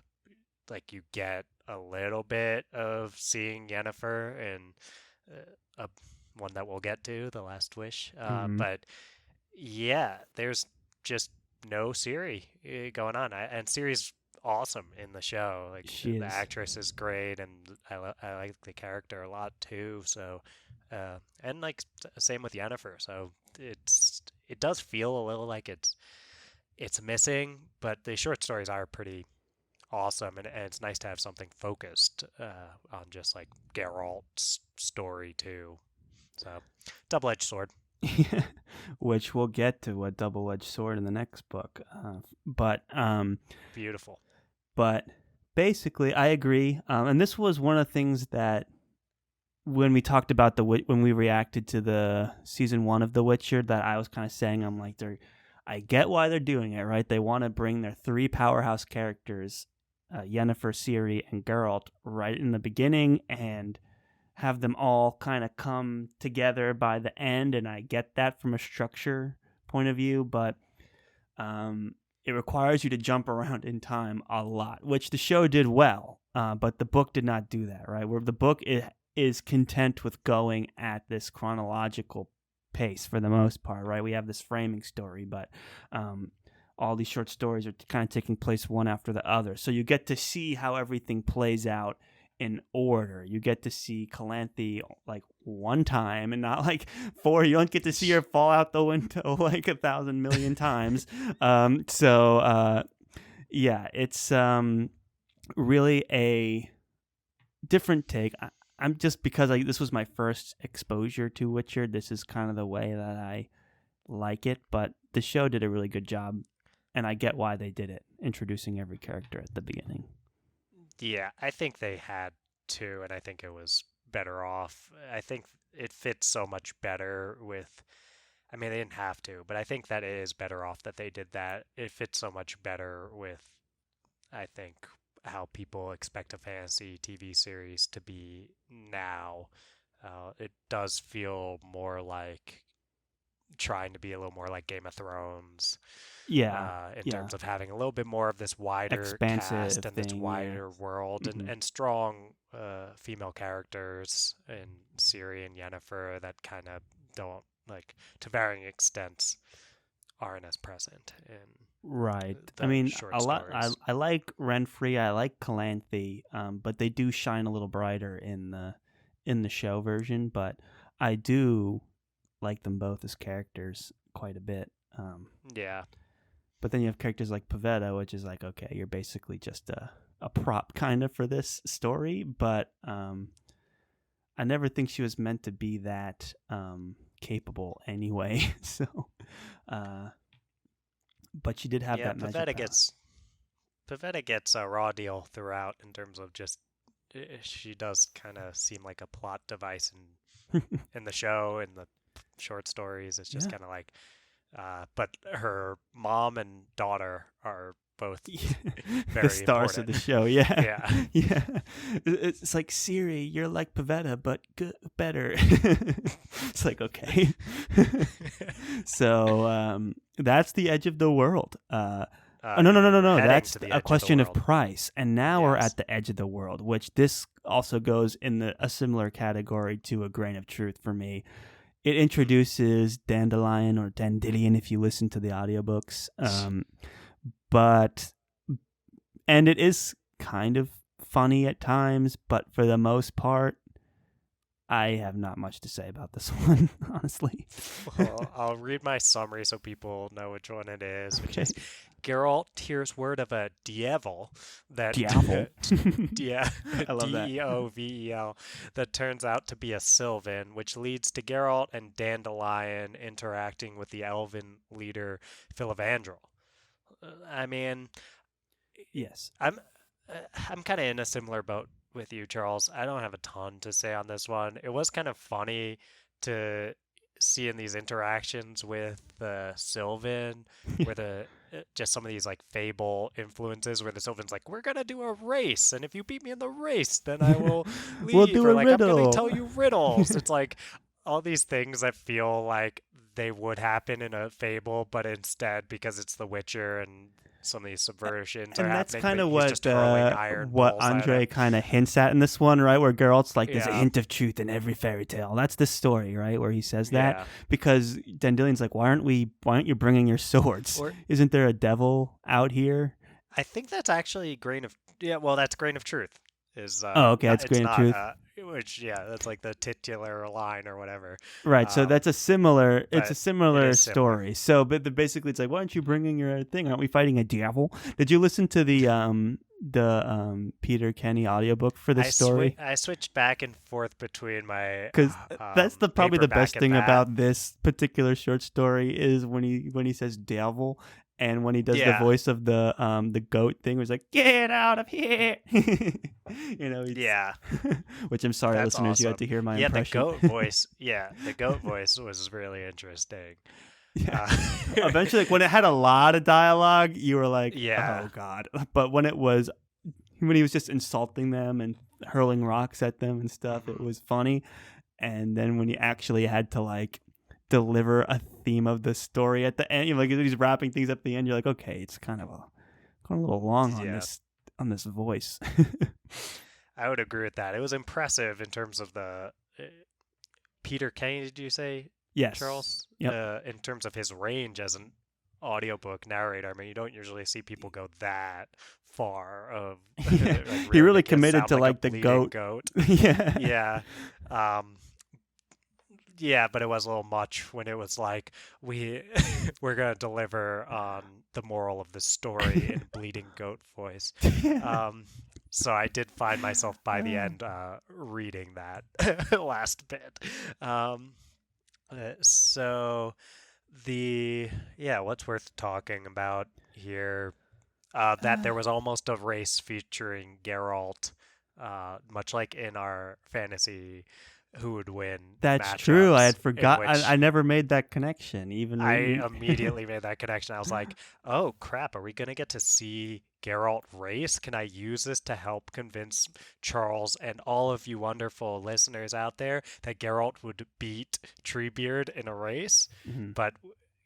like you get a little bit of seeing Yennefer in a one that we'll get to, The Last Wish. But yeah, there's just no Ciri going on. And Ciri's awesome in the show. Like She the is. actress is great, and I like the character a lot too. So, and like same with Yennefer. So it does feel a little like it's missing, but the short stories are pretty awesome, and it's nice to have something focused on just like Geralt's story too. So, double-edged sword. Which we'll get to a double-edged sword in the next book. But Beautiful. But basically, I agree. And this was one of the things that when we talked about when we reacted to the season 1 of The Witcher, that I was kind of saying, I'm like, I get why they're doing it, right? They want to bring their 3 powerhouse characters, Yennefer, Ciri, and Geralt, right in the beginning, and have them all kind of come together by the end. And I get that from a structure point of view, but it requires you to jump around in time a lot, which the show did well, but the book did not do that, right? Where the book is content with going at this chronological pace for the most part, right? We have this framing story, but all these short stories are kind of taking place one after the other. So you get to see how everything plays out in order. You get to see Calanthe like one time and not like 4. You don't get to see her fall out the window like 1,000 million times. Yeah, it's really a different take. I'm just because this was my first exposure to Witcher. This is kind of the way that I like it, but the show did a really good job, and I get why they did it, introducing every character at the beginning. Yeah, I think they had to, and I think it was better off. I think it fits so much better with. I mean, they didn't have to, but I think that it is better off that they did that. It fits so much better with, I think, how people expect a fantasy TV series to be now. It does feel more like trying to be a little more like Game of Thrones. In terms of having a little bit more of this wider expansive cast and thing, this wider world, and strong female characters in Ciri and Yennefer that kind of don't, like, to varying extents, aren't as present in right. the I mean, short a lot. stories. I like Renfrey. I like Calanthe, but they do shine a little brighter in the show version. But I do like them both as characters quite a bit. Yeah. But then you have characters like Pavetta, which is like, okay, you're basically just a prop kind of for this story. But I never think she was meant to be that capable anyway. So, but she did have that magic power. Pavetta gets a raw deal throughout in terms of just she does kind of seem like a plot device in the show, in the short stories. It's just kind of like. But her mom and daughter are both very the stars important of the show. Yeah, Yeah. yeah. It's like Ciri, you're like Pavetta, but better. It's like okay. So that's the edge of the world. No. That's a question of price. And now we're at the edge of the world, which this also goes in a similar category to A Grain of Truth for me. It introduces Dandelion or Dandelion if you listen to the audiobooks. And it is kind of funny at times, but for the most part, I have not much to say about this one, honestly. Well, I'll read my summary so people know which one it is, which Okay. is Geralt hears word of a devil that Diavel. yeah, I love that. Deovel that turns out to be a Sylvan, which leads to Geralt and Dandelion interacting with the elven leader Filavandrel. I mean, Yes. I'm I'm kind of in a similar boat with you, Charles. I don't have a ton to say on this one. It was kind of funny to see in these interactions with the Sylvan, where the just some of these like fable influences, where the Sylvan's like, "We're gonna do a race, and if you beat me in the race, then I will We'll leave," do or a like, "I'm gonna riddle. tell you riddles." It's like all these things that feel like they would happen in a fable, but instead, because it's The Witcher and some of these subversions are And that's happening, kind but of he's just hurling what iron what balls at Andre him. kind of hints at in this one, right? Where Geralt's like, "There's a Yeah. hint of truth in every fairy tale." That's the story, right? Where he says that Yeah. because Dandelion's like, "Why aren't you bringing your swords? Or Isn't there a devil out here?" I think that's actually grain of that's grain of truth. Is Oh, okay, not that's it's grain of not truth. which that's like the titular line or whatever. Right, so that's a similar. It's a But it similar is similar. story. So, but basically, it's like, why aren't you bringing your thing? Aren't we fighting a devil? Did you listen to the Peter Kenny audiobook for this story? I switched back and forth between my Because that's probably the best paperback and thing that. about this particular short story is when he says devil, and when he does the Yeah. voice of the goat thing, where he's like, "Get out of here," Yeah, which I'm sorry, that's listeners, you awesome. had to hear my Yeah, impression. the goat voice. Yeah, the goat voice was really interesting. Yeah. Uh, Eventually, like, when it had a lot of dialogue, you were like, Yeah. "Oh God!" But when he was just insulting them and hurling rocks at them and stuff, it was funny. And then when he actually had to like deliver a theme of the story at the end, like he's wrapping things up at the end, you're like, okay, it's kind of a little long on Yeah. this voice. I would agree with that. It was impressive in terms of the Peter Kenny. Did you say, Yes. Charles? Yep. In terms of his range as an audiobook narrator, I mean, you don't usually see people go that far of. Like, He really make it committed sound to like a like the bleeding goat. goat. Yeah. Yeah. Yeah, but it was a little much when it was like we're gonna deliver on the moral of the story in bleeding goat voice. So I did find myself by the end reading that last bit. So what's worth talking about here? That there was almost a race featuring Geralt, much like in our fantasy who would win. That's true. I had matchups, in forgot. which I never made that connection. Even I reading. immediately made that connection. I was like, oh crap, are we going to get to see Geralt race? Can I use this to help convince Charles and all of you wonderful listeners out there that Geralt would beat Treebeard in a race? Mhm. But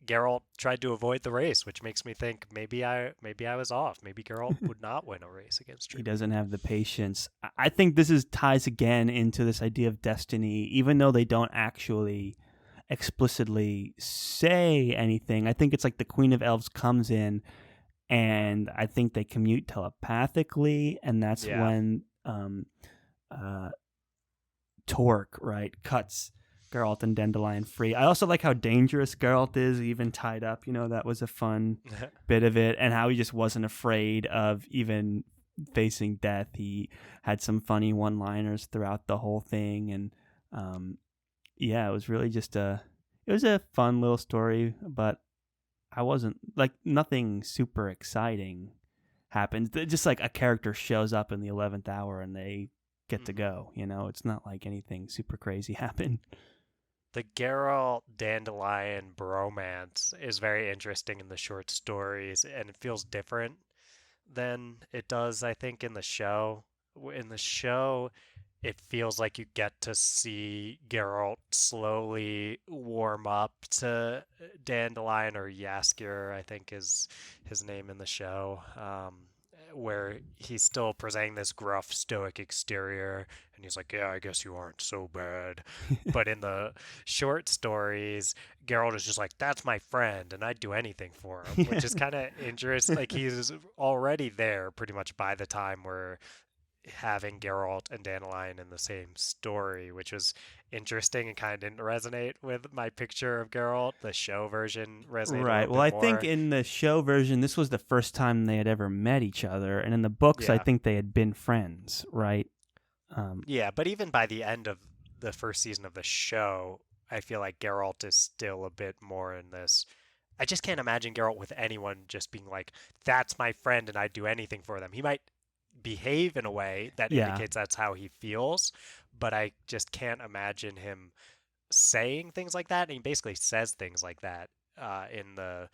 Geralt tried to avoid the race, which makes me think maybe I was off. Maybe Geralt would not win a race against He Treebeard. doesn't have the patience. I think this ties again into this idea of destiny, even though they don't actually explicitly say anything. I think it's like the Queen of Elves comes in, and I think they commute telepathically, and that's Yeah. when Torque, right, cuts Geralt and Dandelion free. I also like how dangerous Geralt is, even tied up. That was a fun bit of it, and how he just wasn't afraid of even facing death. He had some funny one-liners throughout the whole thing, and it was really just it was a fun little story, but I wasn't like nothing super exciting happens. Just like a character shows up in the 11th hour and they get to go. It's not like anything super crazy happened. The Geralt Dandelion bromance is very interesting in the short stories, and it feels different than it does, I think, in the show. In the show, it feels like you get to see Geralt slowly warm up to Dandelion, or Jaskier, I think is his name in the show, where he's still presenting this gruff, stoic exterior, and he's like, yeah, I guess you aren't so bad. But in the short stories, Geralt is just like, that's my friend, and I'd do anything for him, which is kind of interesting. Like, he's already there pretty much by the time where having Geralt and Dandelion in the same story, which was interesting and kind of didn't resonate with my picture of Geralt. The show version resonated a Right. little Well, bit I think more. in the show version, this was the first time they had ever met each other, and in the books, I Yeah. think they had been friends, right? Um, Yeah, but even by the end of the first season of the show, I feel like Geralt is still a bit more in this. I just can't imagine Geralt with anyone just being like, that's my friend and I'd do anything for them. He might behave in a way that yeah. indicates that's how he feels, but I just can't imagine him saying things like that. And he basically says things like that in the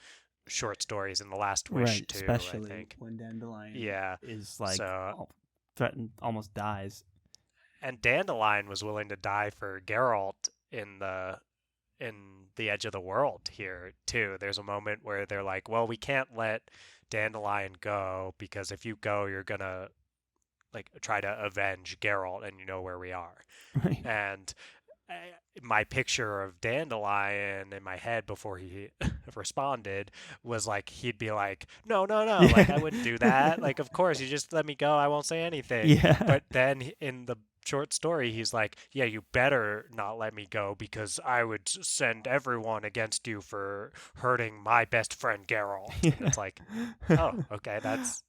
short stories in The Last Wish, Right. too, I Especially think. when Dandelion Yeah. is like So, threatened, almost dies. and Dandelion was willing to die for Geralt in the Edge of the World here too. There's a moment where they're like, "Well, we can't let Dandelion go because if you go, you're gonna like try to avenge Geralt, and you know where we are." Right. And my picture of Dandelion in my head before he responded was like he'd be like, "No, no, no! Like I wouldn't do that. Like of course you just let me go. I won't say anything." Yeah. But then in the short story, he's like, "Yeah, you better not let me go because I would send everyone against you for hurting my best friend Geralt." And Yeah. it's like, "Oh, okay, Yeah, that's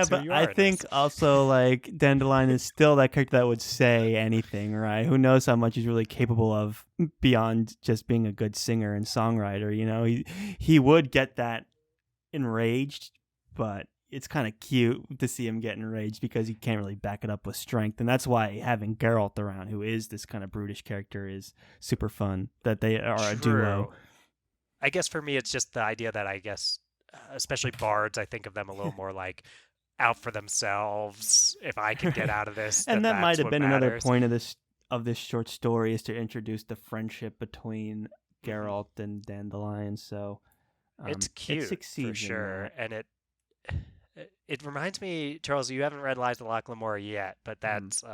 who but you I are in think this." also like Dandelion is still that character that would say anything, right? Who knows how much he's really capable of beyond just being a good singer and songwriter, you know? He would get that enraged, but it's kind of cute to see him get enraged because he can't really back it up with strength. And that's why having Geralt around, who is this kind of brutish character, is super fun. That they are a duo. True. I guess for me, it's just the idea that especially bards, I think of them a little more like out for themselves. If I can get Right. out of this, And then that might that's have what been another matters. point of this short story, is to introduce the friendship between Hmm. Geralt and Dandelion. So It's it cute for succeeds in sure, that. and it reminds me, Charles. You haven't read Lies of Locke Lamora yet, but Mm. that's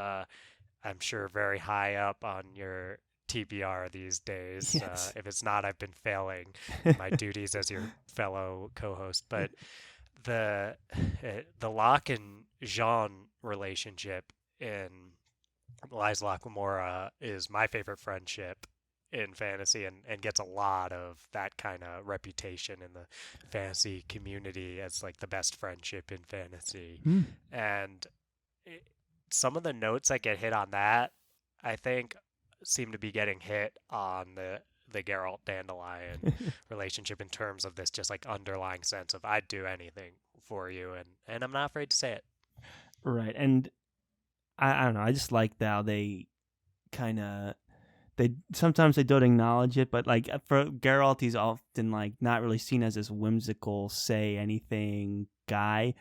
I'm sure very high up on your TBR these days. Yes. If it's not, I've been failing in my duties as your fellow co-host. But the Locke and Jean relationship in Lies of Locke Lamora is my favorite friendship in fantasy and gets a lot of that kind of reputation in the fantasy community as like the best friendship in fantasy. Hmm. And it, some of the notes that get hit on that, I think, seem to be getting hit on the Geralt Dandelion relationship in terms of this just like underlying sense of I'd do anything for you and I'm not afraid to say it. Right. And I don't know. I just like how they kind of they sometimes they don't acknowledge it, but like for Geralt, he's often like not really seen as this whimsical, say anything guy,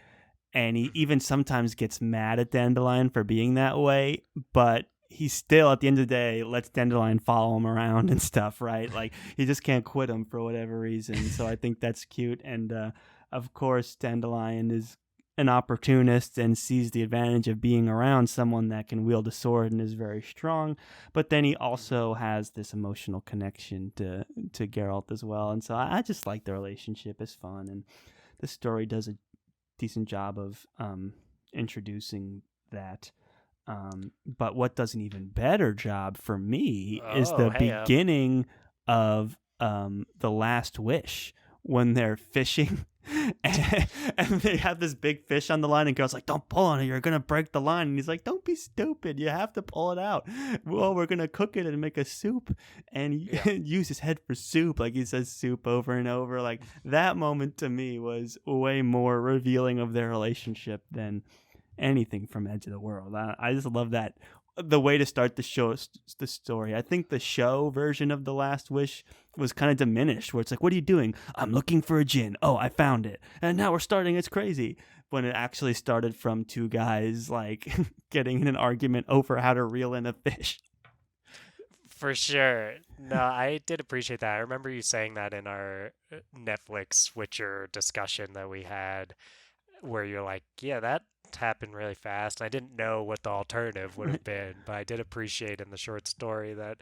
and he Hmm. even sometimes gets mad at Dandelion for being that way, but he still at the end of the day lets Dandelion follow him around and stuff, right? Like he just can't quit him for whatever reason. So I think that's cute, and of course Dandelion is an opportunist and sees the advantage of being around someone that can wield a sword and is very strong, but then he Hmm. also has this emotional connection to Geralt as well, and so I just like the relationship. It's fun, and the story does a decent job of introducing that. But what does an even better job for me is Oh, the hey, beginning of The Last Wish, when they're fishing and they have this big fish on the line, and girl's like, "Don't pull on it, you're gonna break the line." And he's like, "Don't be stupid, you have to pull it out. Well, we're gonna cook it and make a soup," and yeah. use his head for soup, like he says soup over and over. Like that moment to me was way more revealing of their relationship than anything from Edge of the World. I just love that, the way to start the story. I think the show version of The Last Wish was kind of diminished, where it's like, "What are you doing?" "I'm looking for a gin." "Oh, I found it." "And now we're starting." It's crazy. When it actually started from two guys like getting in an argument over how to reel in a fish. For sure. No, I did appreciate that. I remember you saying that in our Netflix Witcher discussion that we had, where you're like, yeah, that happened really fast. And I didn't know what the alternative would have been, but I did appreciate in the short story that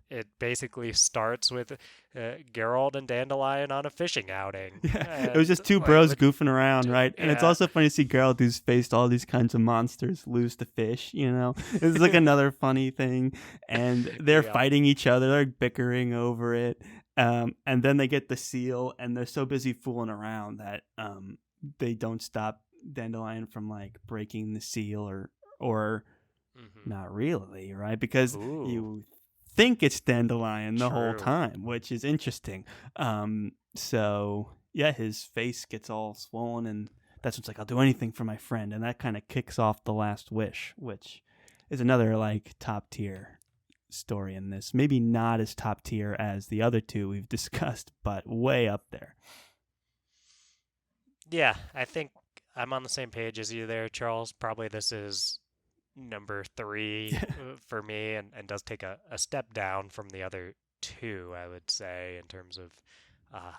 it basically starts with Geralt and Dandelion on a fishing outing. Yeah, it was just two like, bros goofing around, right? And it's yeah. also funny to see Geralt, who's faced all these kinds of monsters, lose to fish. It's like another funny thing. And they're Yeah. fighting each other, they're bickering over it. And then they get the seal, and they're so busy fooling around that they don't stop Dandelion from like breaking the seal or not really, right? Because Ooh, you think it's Dandelion the whole true. time, which is interesting. So yeah, his face gets all swollen, and that's what's like, I'll do anything for my friend, and that kind of kicks off the last wish, which is another like top tier story in this. Maybe not as top tier as the other two we've discussed, but way up there. Yeah, I think I'm on the same page as you there, Charles. Probably this is number 3 for me, and does take a step down from the other two, I would say, in terms of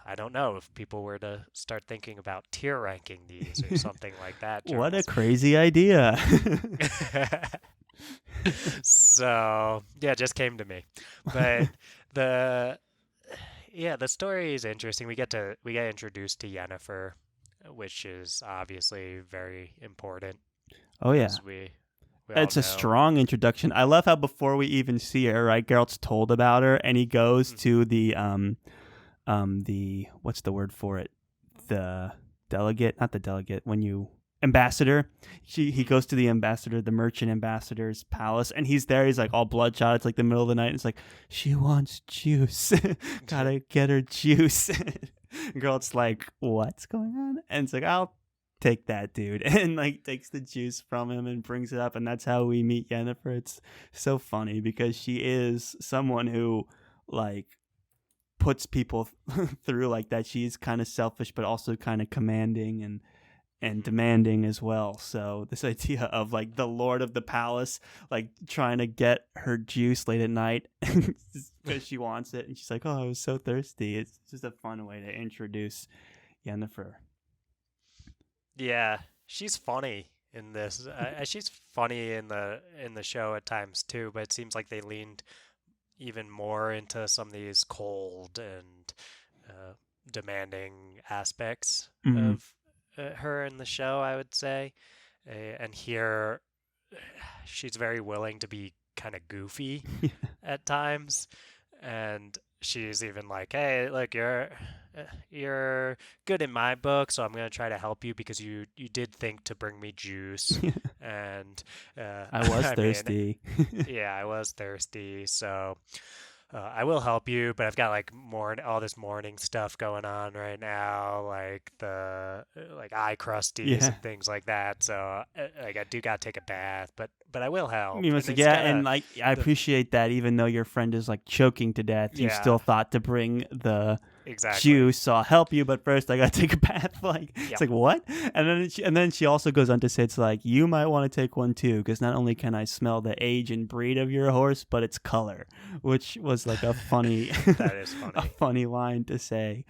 I don't know if people were to start thinking about tier ranking these or something like that. What a Charles. crazy idea. So yeah, it just came to me. But the story is interesting. We get introduced to Yennefer, which is obviously very important. Oh yeah. As we It's all a know. strong introduction. I love how before we even see her, right, Geralt's told about her, and he goes to the what's the word for it? The delegate, not the delegate, ambassador. He goes to the ambassador, the merchant ambassador's palace, and he's there. He's like all bloodshot. It's like the middle of the night. And it's like, she wants juice. Gotta get her juice. Geralt's like, what's going on? And it's like, I'll take that, dude, and like takes the juice from him and brings it up, and that's how we meet Yennefer. It's so funny because she is someone who like puts people through like that. She's kind of selfish but also kind of commanding and demanding as well. So this idea of like the lord of the palace like trying to get her juice late at night because she wants it, and she's like, oh, I was so thirsty. It's just a fun way to introduce Yennefer. Yeah, she's funny in this. She's funny in the show at times too, but it seems like they leaned even more into some of these cold and demanding aspects of her in the show, I would say. And here, she's very willing to be kind of goofy at times, and she's even like, "Hey, look, you're good in my book, so I'm gonna try to help you because you did think to bring me juice." And I was thirsty. Yeah, I was thirsty, so I will help you, but I've got like all this morning stuff going on right now, like the eye crusties and things like that. So like I do gotta take a bath, but I will help. You must, and like I appreciate that. Even though your friend is like choking to death, you still thought to bring the juice. So I'll help you, but first I gotta take a bath. Like it's like what? And then she also goes on to say, it's like, you might want to take one too, because not only can I smell the age and breed of your horse, but its color, which was like a funny that is funny. a funny line to say,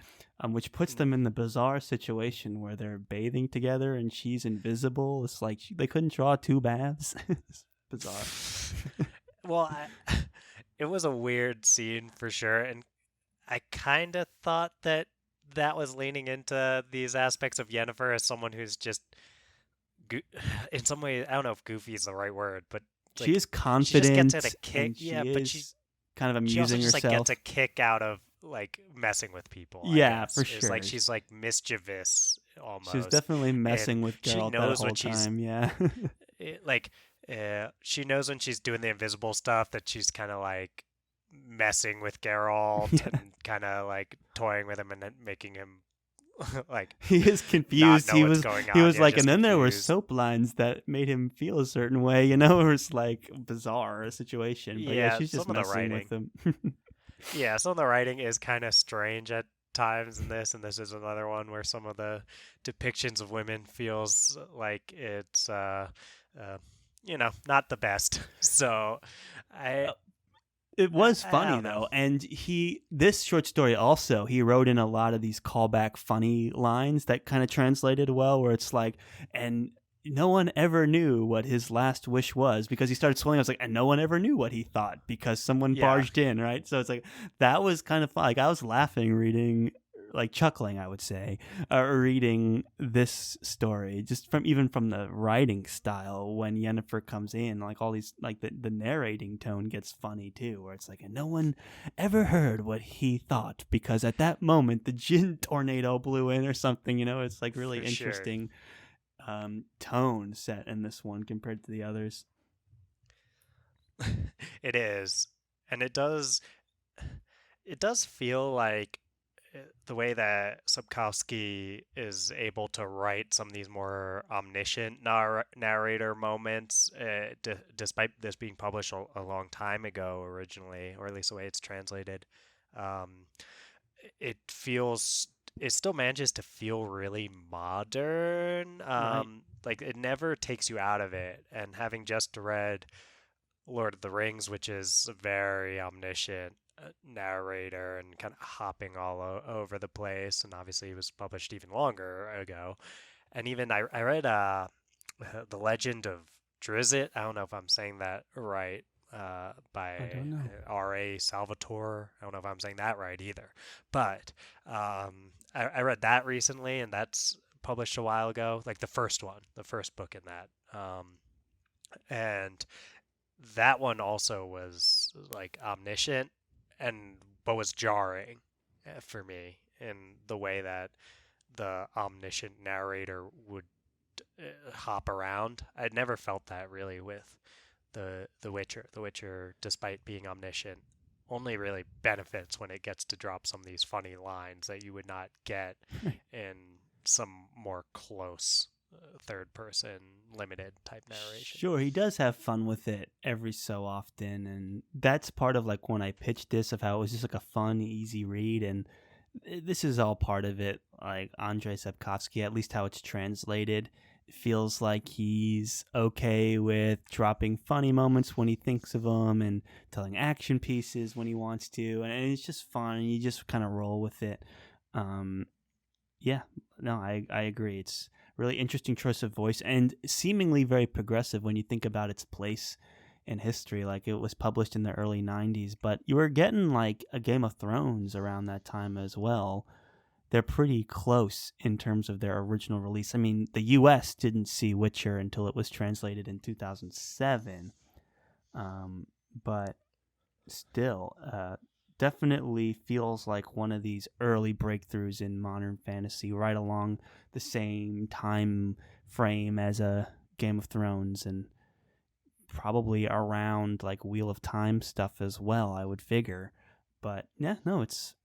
which puts them in the bizarre situation where they're bathing together and she's invisible. It's like they couldn't draw two baths. It's bizarre. Well, it was a weird scene for sure, and I kind of thought that was leaning into these aspects of Yennefer as someone who's just in some way, I don't know if goofy is the right word, but like, she is confident. She just gets a kick. But she's kind of amusing herself. She also just like gets a kick out of like messing with people. Yeah, for sure. It's like she's like mischievous almost. She's definitely messing with Geralt that whole time. Yeah. She knows when she's doing the invisible stuff that she's kind of like messing with Geralt and kind of like toying with him and then making him like he is confused. He was like, and then confused. There were soap lines that made him feel a certain way. It was like bizarre situation. But yeah, she's just messing with him. Yeah, some of the writing is kind of strange at times in this, and this is another one where some of the depictions of women feels like it's not the best. So it was funny though, and this short story also, he wrote in a lot of these callback funny lines that kind of translated well, where it's like, and no one ever knew what his last wish was because he started swelling. I was like, and no one ever knew what he thought because someone Yeah. barged in, right? So it's like, that was kind of fun. Like, I was laughing reading, like chuckling, I would say, reading this story, just even from the writing style when Yennefer comes in, like all these, like the narrating tone gets funny too, where it's like, and no one ever heard what he thought because at that moment the gin tornado blew in or something, it's like really For sure. interesting tone set in this one compared to the others. It is, and it does feel like the way that Sapkowski is able to write some of these more omniscient narrator moments, despite this being published a long time ago originally, or at least the way it's translated, it still manages to feel really modern. Right. Like it never takes you out of it. And having just read Lord of the Rings, which is a very omniscient narrator and kind of hopping all over the place, and obviously it was published even longer ago. And even I read The Legend of Drizzt. I don't know if I'm saying that right. By I don't know. R.A. Salvatore. I don't know if I'm saying that right either. But I read that recently, and that's published a while ago, like the first book in that. And that one also was like omniscient, but was jarring for me in the way that the omniscient narrator would hop around. I'd never felt that really with the Witcher. The Witcher, despite being omniscient, only really benefits when it gets to drop some of these funny lines that you would not get in some more close third person limited type narration. Sure, he does have fun with it every so often, and that's part of like when I pitched this, of how it was just like a fun, easy read, and this is all part of it. Like Andrei Sapkowski, at least how it's translated, feels like he's okay with dropping funny moments when he thinks of them and telling action pieces when he wants to, and it's just fun, and you just kind of roll with it. Yeah, no, I agree. It's really interesting choice of voice and seemingly very progressive when you think about its place in history. Like, it was published in the early 90s, but you were getting like a Game of Thrones around that time as well. They're pretty close in terms of their original release. I mean, the US didn't see Witcher until it was translated in 2007. But still, definitely feels like one of these early breakthroughs in modern fantasy, right along the same time frame as a Game of Thrones, and probably around like Wheel of Time stuff as well, I would figure. But yeah, no, it's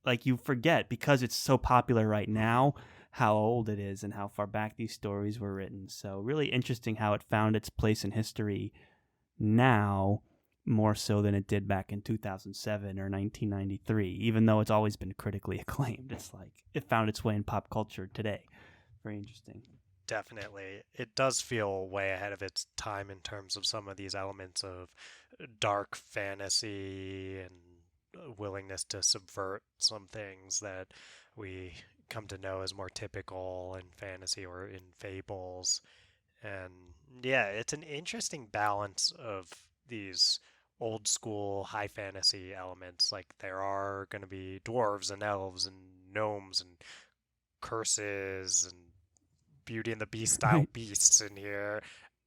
like you forget because it's so popular right now how old it is and how far back these stories were written. So really interesting how it found its place in history now, more so than it did back in 2007 or 1993, even though it's always been critically acclaimed. It's like it found its way in pop culture today. Very interesting. Definitely. It does feel way ahead of its time in terms of some of these elements of dark fantasy and willingness to subvert some things that we come to know as more typical in fantasy or in fables. And yeah, it's an interesting balance of these old school high fantasy elements. Like there are going to be dwarves and elves and gnomes and curses and Beauty and the Beast style beasts in here.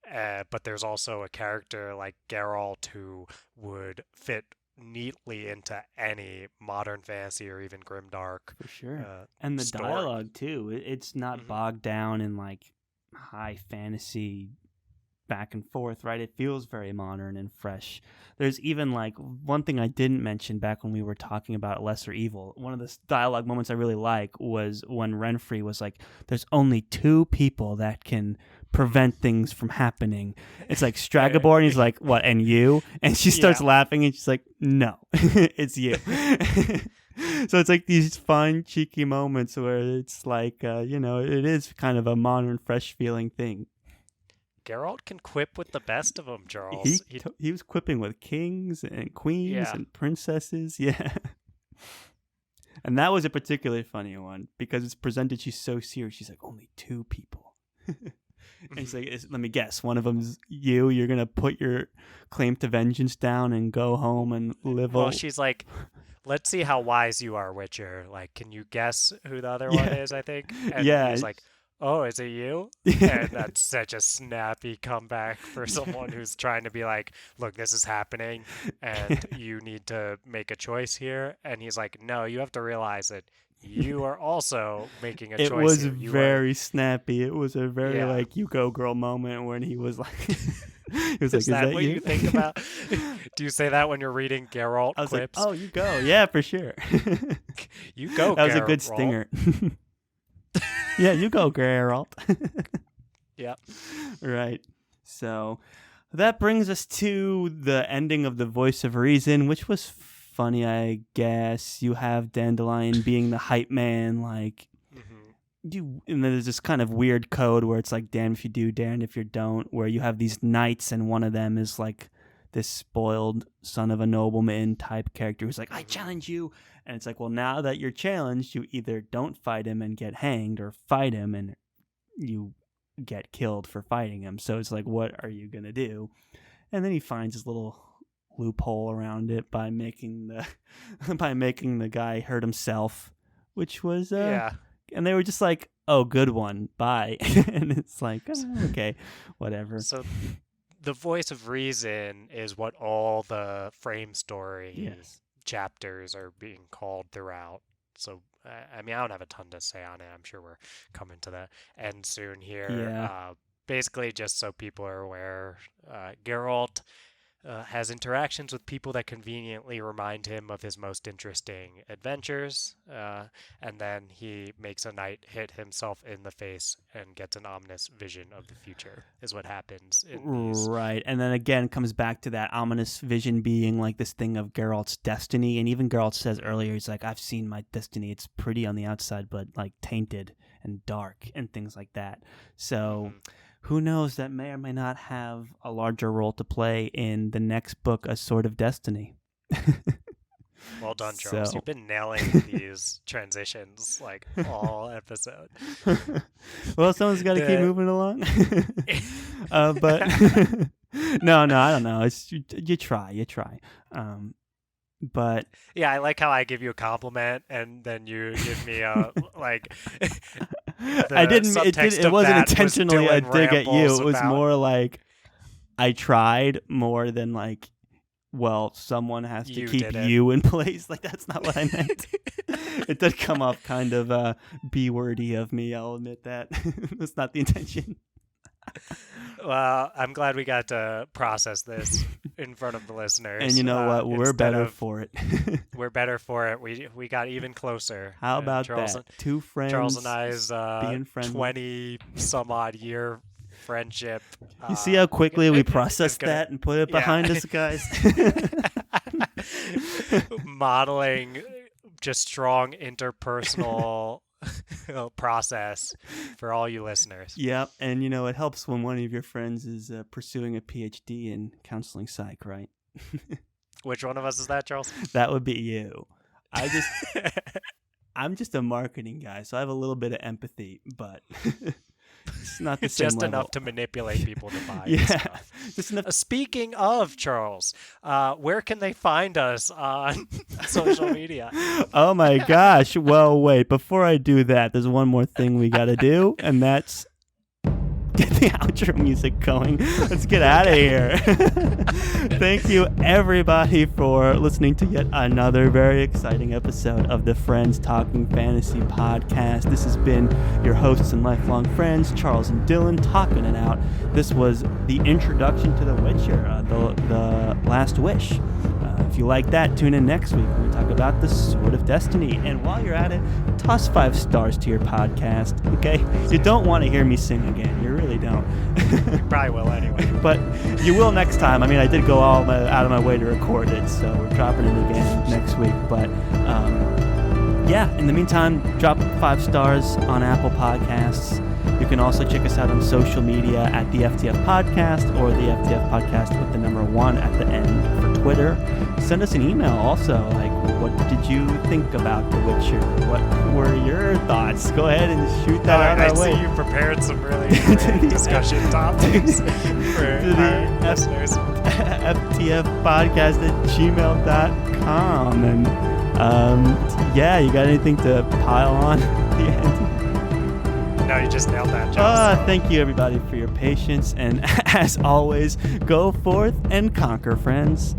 But there's also a character like Geralt who would fit neatly into any modern fantasy or even grimdark. For sure. And the story. dialogue too. It's not bogged down in like high fantasy back and forth, right? It feels very modern and fresh. There's even like one thing I didn't mention back when we were talking about Lesser Evil. One of the dialogue moments I really like was when Renfri was like, there's only two people that can prevent things from happening. It's like Stragobor, and he's like, what, and you? And she starts laughing, and she's like, no, it's you. So it's like these fun, cheeky moments where it's like, it is kind of a modern, fresh feeling thing. Geralt can quip with the best of them, Charles. He was quipping with kings and queens and princesses. Yeah. And that was a particularly funny one because it's presented she's so serious. She's like, only two people. And he's like, let me guess, one of them's you. You're going to put your claim to vengeance down and go home and live. Well, she's like, let's see how wise you are, Witcher. Like, can you guess who the other one is, I think? And he's like, oh, is it you? And that's such a snappy comeback for someone who's trying to be like, look, this is happening and you need to make a choice here. And he's like, no, you have to realize that you are also making a choice. It was here. very snappy. It was a very like you go girl moment when he was like, he was is that what you think about? Do you say that when you're reading Geralt I was clips? like, oh, you go. Yeah, for sure. You go, That was Geralt. a good stinger. Yeah, you go, Geralt. Yeah. Right. So that brings us to the ending of The Voice of Reason, which was funny, I guess. You have Dandelion being the hype man, like and then there's this kind of weird code where it's like damn if you do, damn if you don't, where you have these knights and one of them is like this spoiled son of a nobleman type character who's like, I challenge you. And it's like, well, now that you're challenged, you either don't fight him and get hanged or fight him and you get killed for fighting him. So it's like, what are you going to do? And then he finds his little loophole around it by making the guy hurt himself, which was and they were just like, oh, good one, bye. And it's like, okay, whatever. So the Voice of Reason is what all the frame story chapters are being called throughout. So I mean, I don't have a ton to say on it. I'm sure we're coming to the end soon here. Basically just so people are aware, Geralt has interactions with people that conveniently remind him of his most interesting adventures, and then he makes a knight hit himself in the face and gets an ominous vision of the future, is what happens in these. Right, and then again comes back to that ominous vision being like this thing of Geralt's destiny, and even Geralt says earlier, he's like, I've seen my destiny, it's pretty on the outside, but like tainted and dark and things like that. So... who knows, that may or may not have a larger role to play in the next book, A Sword of Destiny. Well done, Charles. You've been nailing these transitions like all episode. Well, someone's got to keep moving along. But no, I don't know. It's you try. But yeah, I like how I give you a compliment and then you give me a like. I didn't. It wasn't intentionally a dig at you. It was more like I tried more than like. Well, someone has to keep you in place. Like that's not what I meant. It did come off kind of B-wordy of me. I'll admit that. That's not the intention. Well, I'm glad we got to process this in front of the listeners. And you know what? We're better for it. We're better for it. We got even closer. How about Charles that? Two friends. Charles and I's being friendly. 20 some odd year friendship. You see how quickly we processed that and put it behind us, guys? Modeling just strong interpersonal process for all you listeners. Yep, and you know it helps when one of your friends is pursuing a PhD in counseling psych, right? Which one of us is that, Charles? That would be you. I'm just a marketing guy, so I have a little bit of empathy, but it's not the same just level. enough to manipulate people to buy stuff. Just enough. Speaking of, Charles, where can they find us on social media? Oh my gosh. Well, wait, before I do that, there's one more thing we got to do, and that's get the outro music going. Let's get out of here. Thank you, everybody, for listening to yet another very exciting episode of the Friends Talking Fantasy podcast. This has been your hosts and lifelong friends, Charles and Dylan, talking it out. This was the introduction to The Witcher, the Last Wish. If you like that, tune in next week when we talk about the Sword of Destiny. And while you're at it, toss 5 stars to your podcast, okay? You don't want to hear me sing again. You really don't. You probably will anyway. But you will next time. I mean, I did go out of my way to record it, so we're dropping it again next week. But yeah, in the meantime, drop 5 stars on Apple Podcasts. You can also check us out on social media at the FTF Podcast or the FTF Podcast with the number 1 at the end for Twitter. Send us an email also, like what did you think about The Witcher? What were your thoughts? Go ahead and shoot that out I our way. see you prepared some really great discussion topics for To the our listeners. FTFpodcast@gmail.com. And yeah, you got anything to pile on at the end? No, you just nailed that, Joe. Thank you, everybody, for your patience. And as always, go forth and conquer, friends.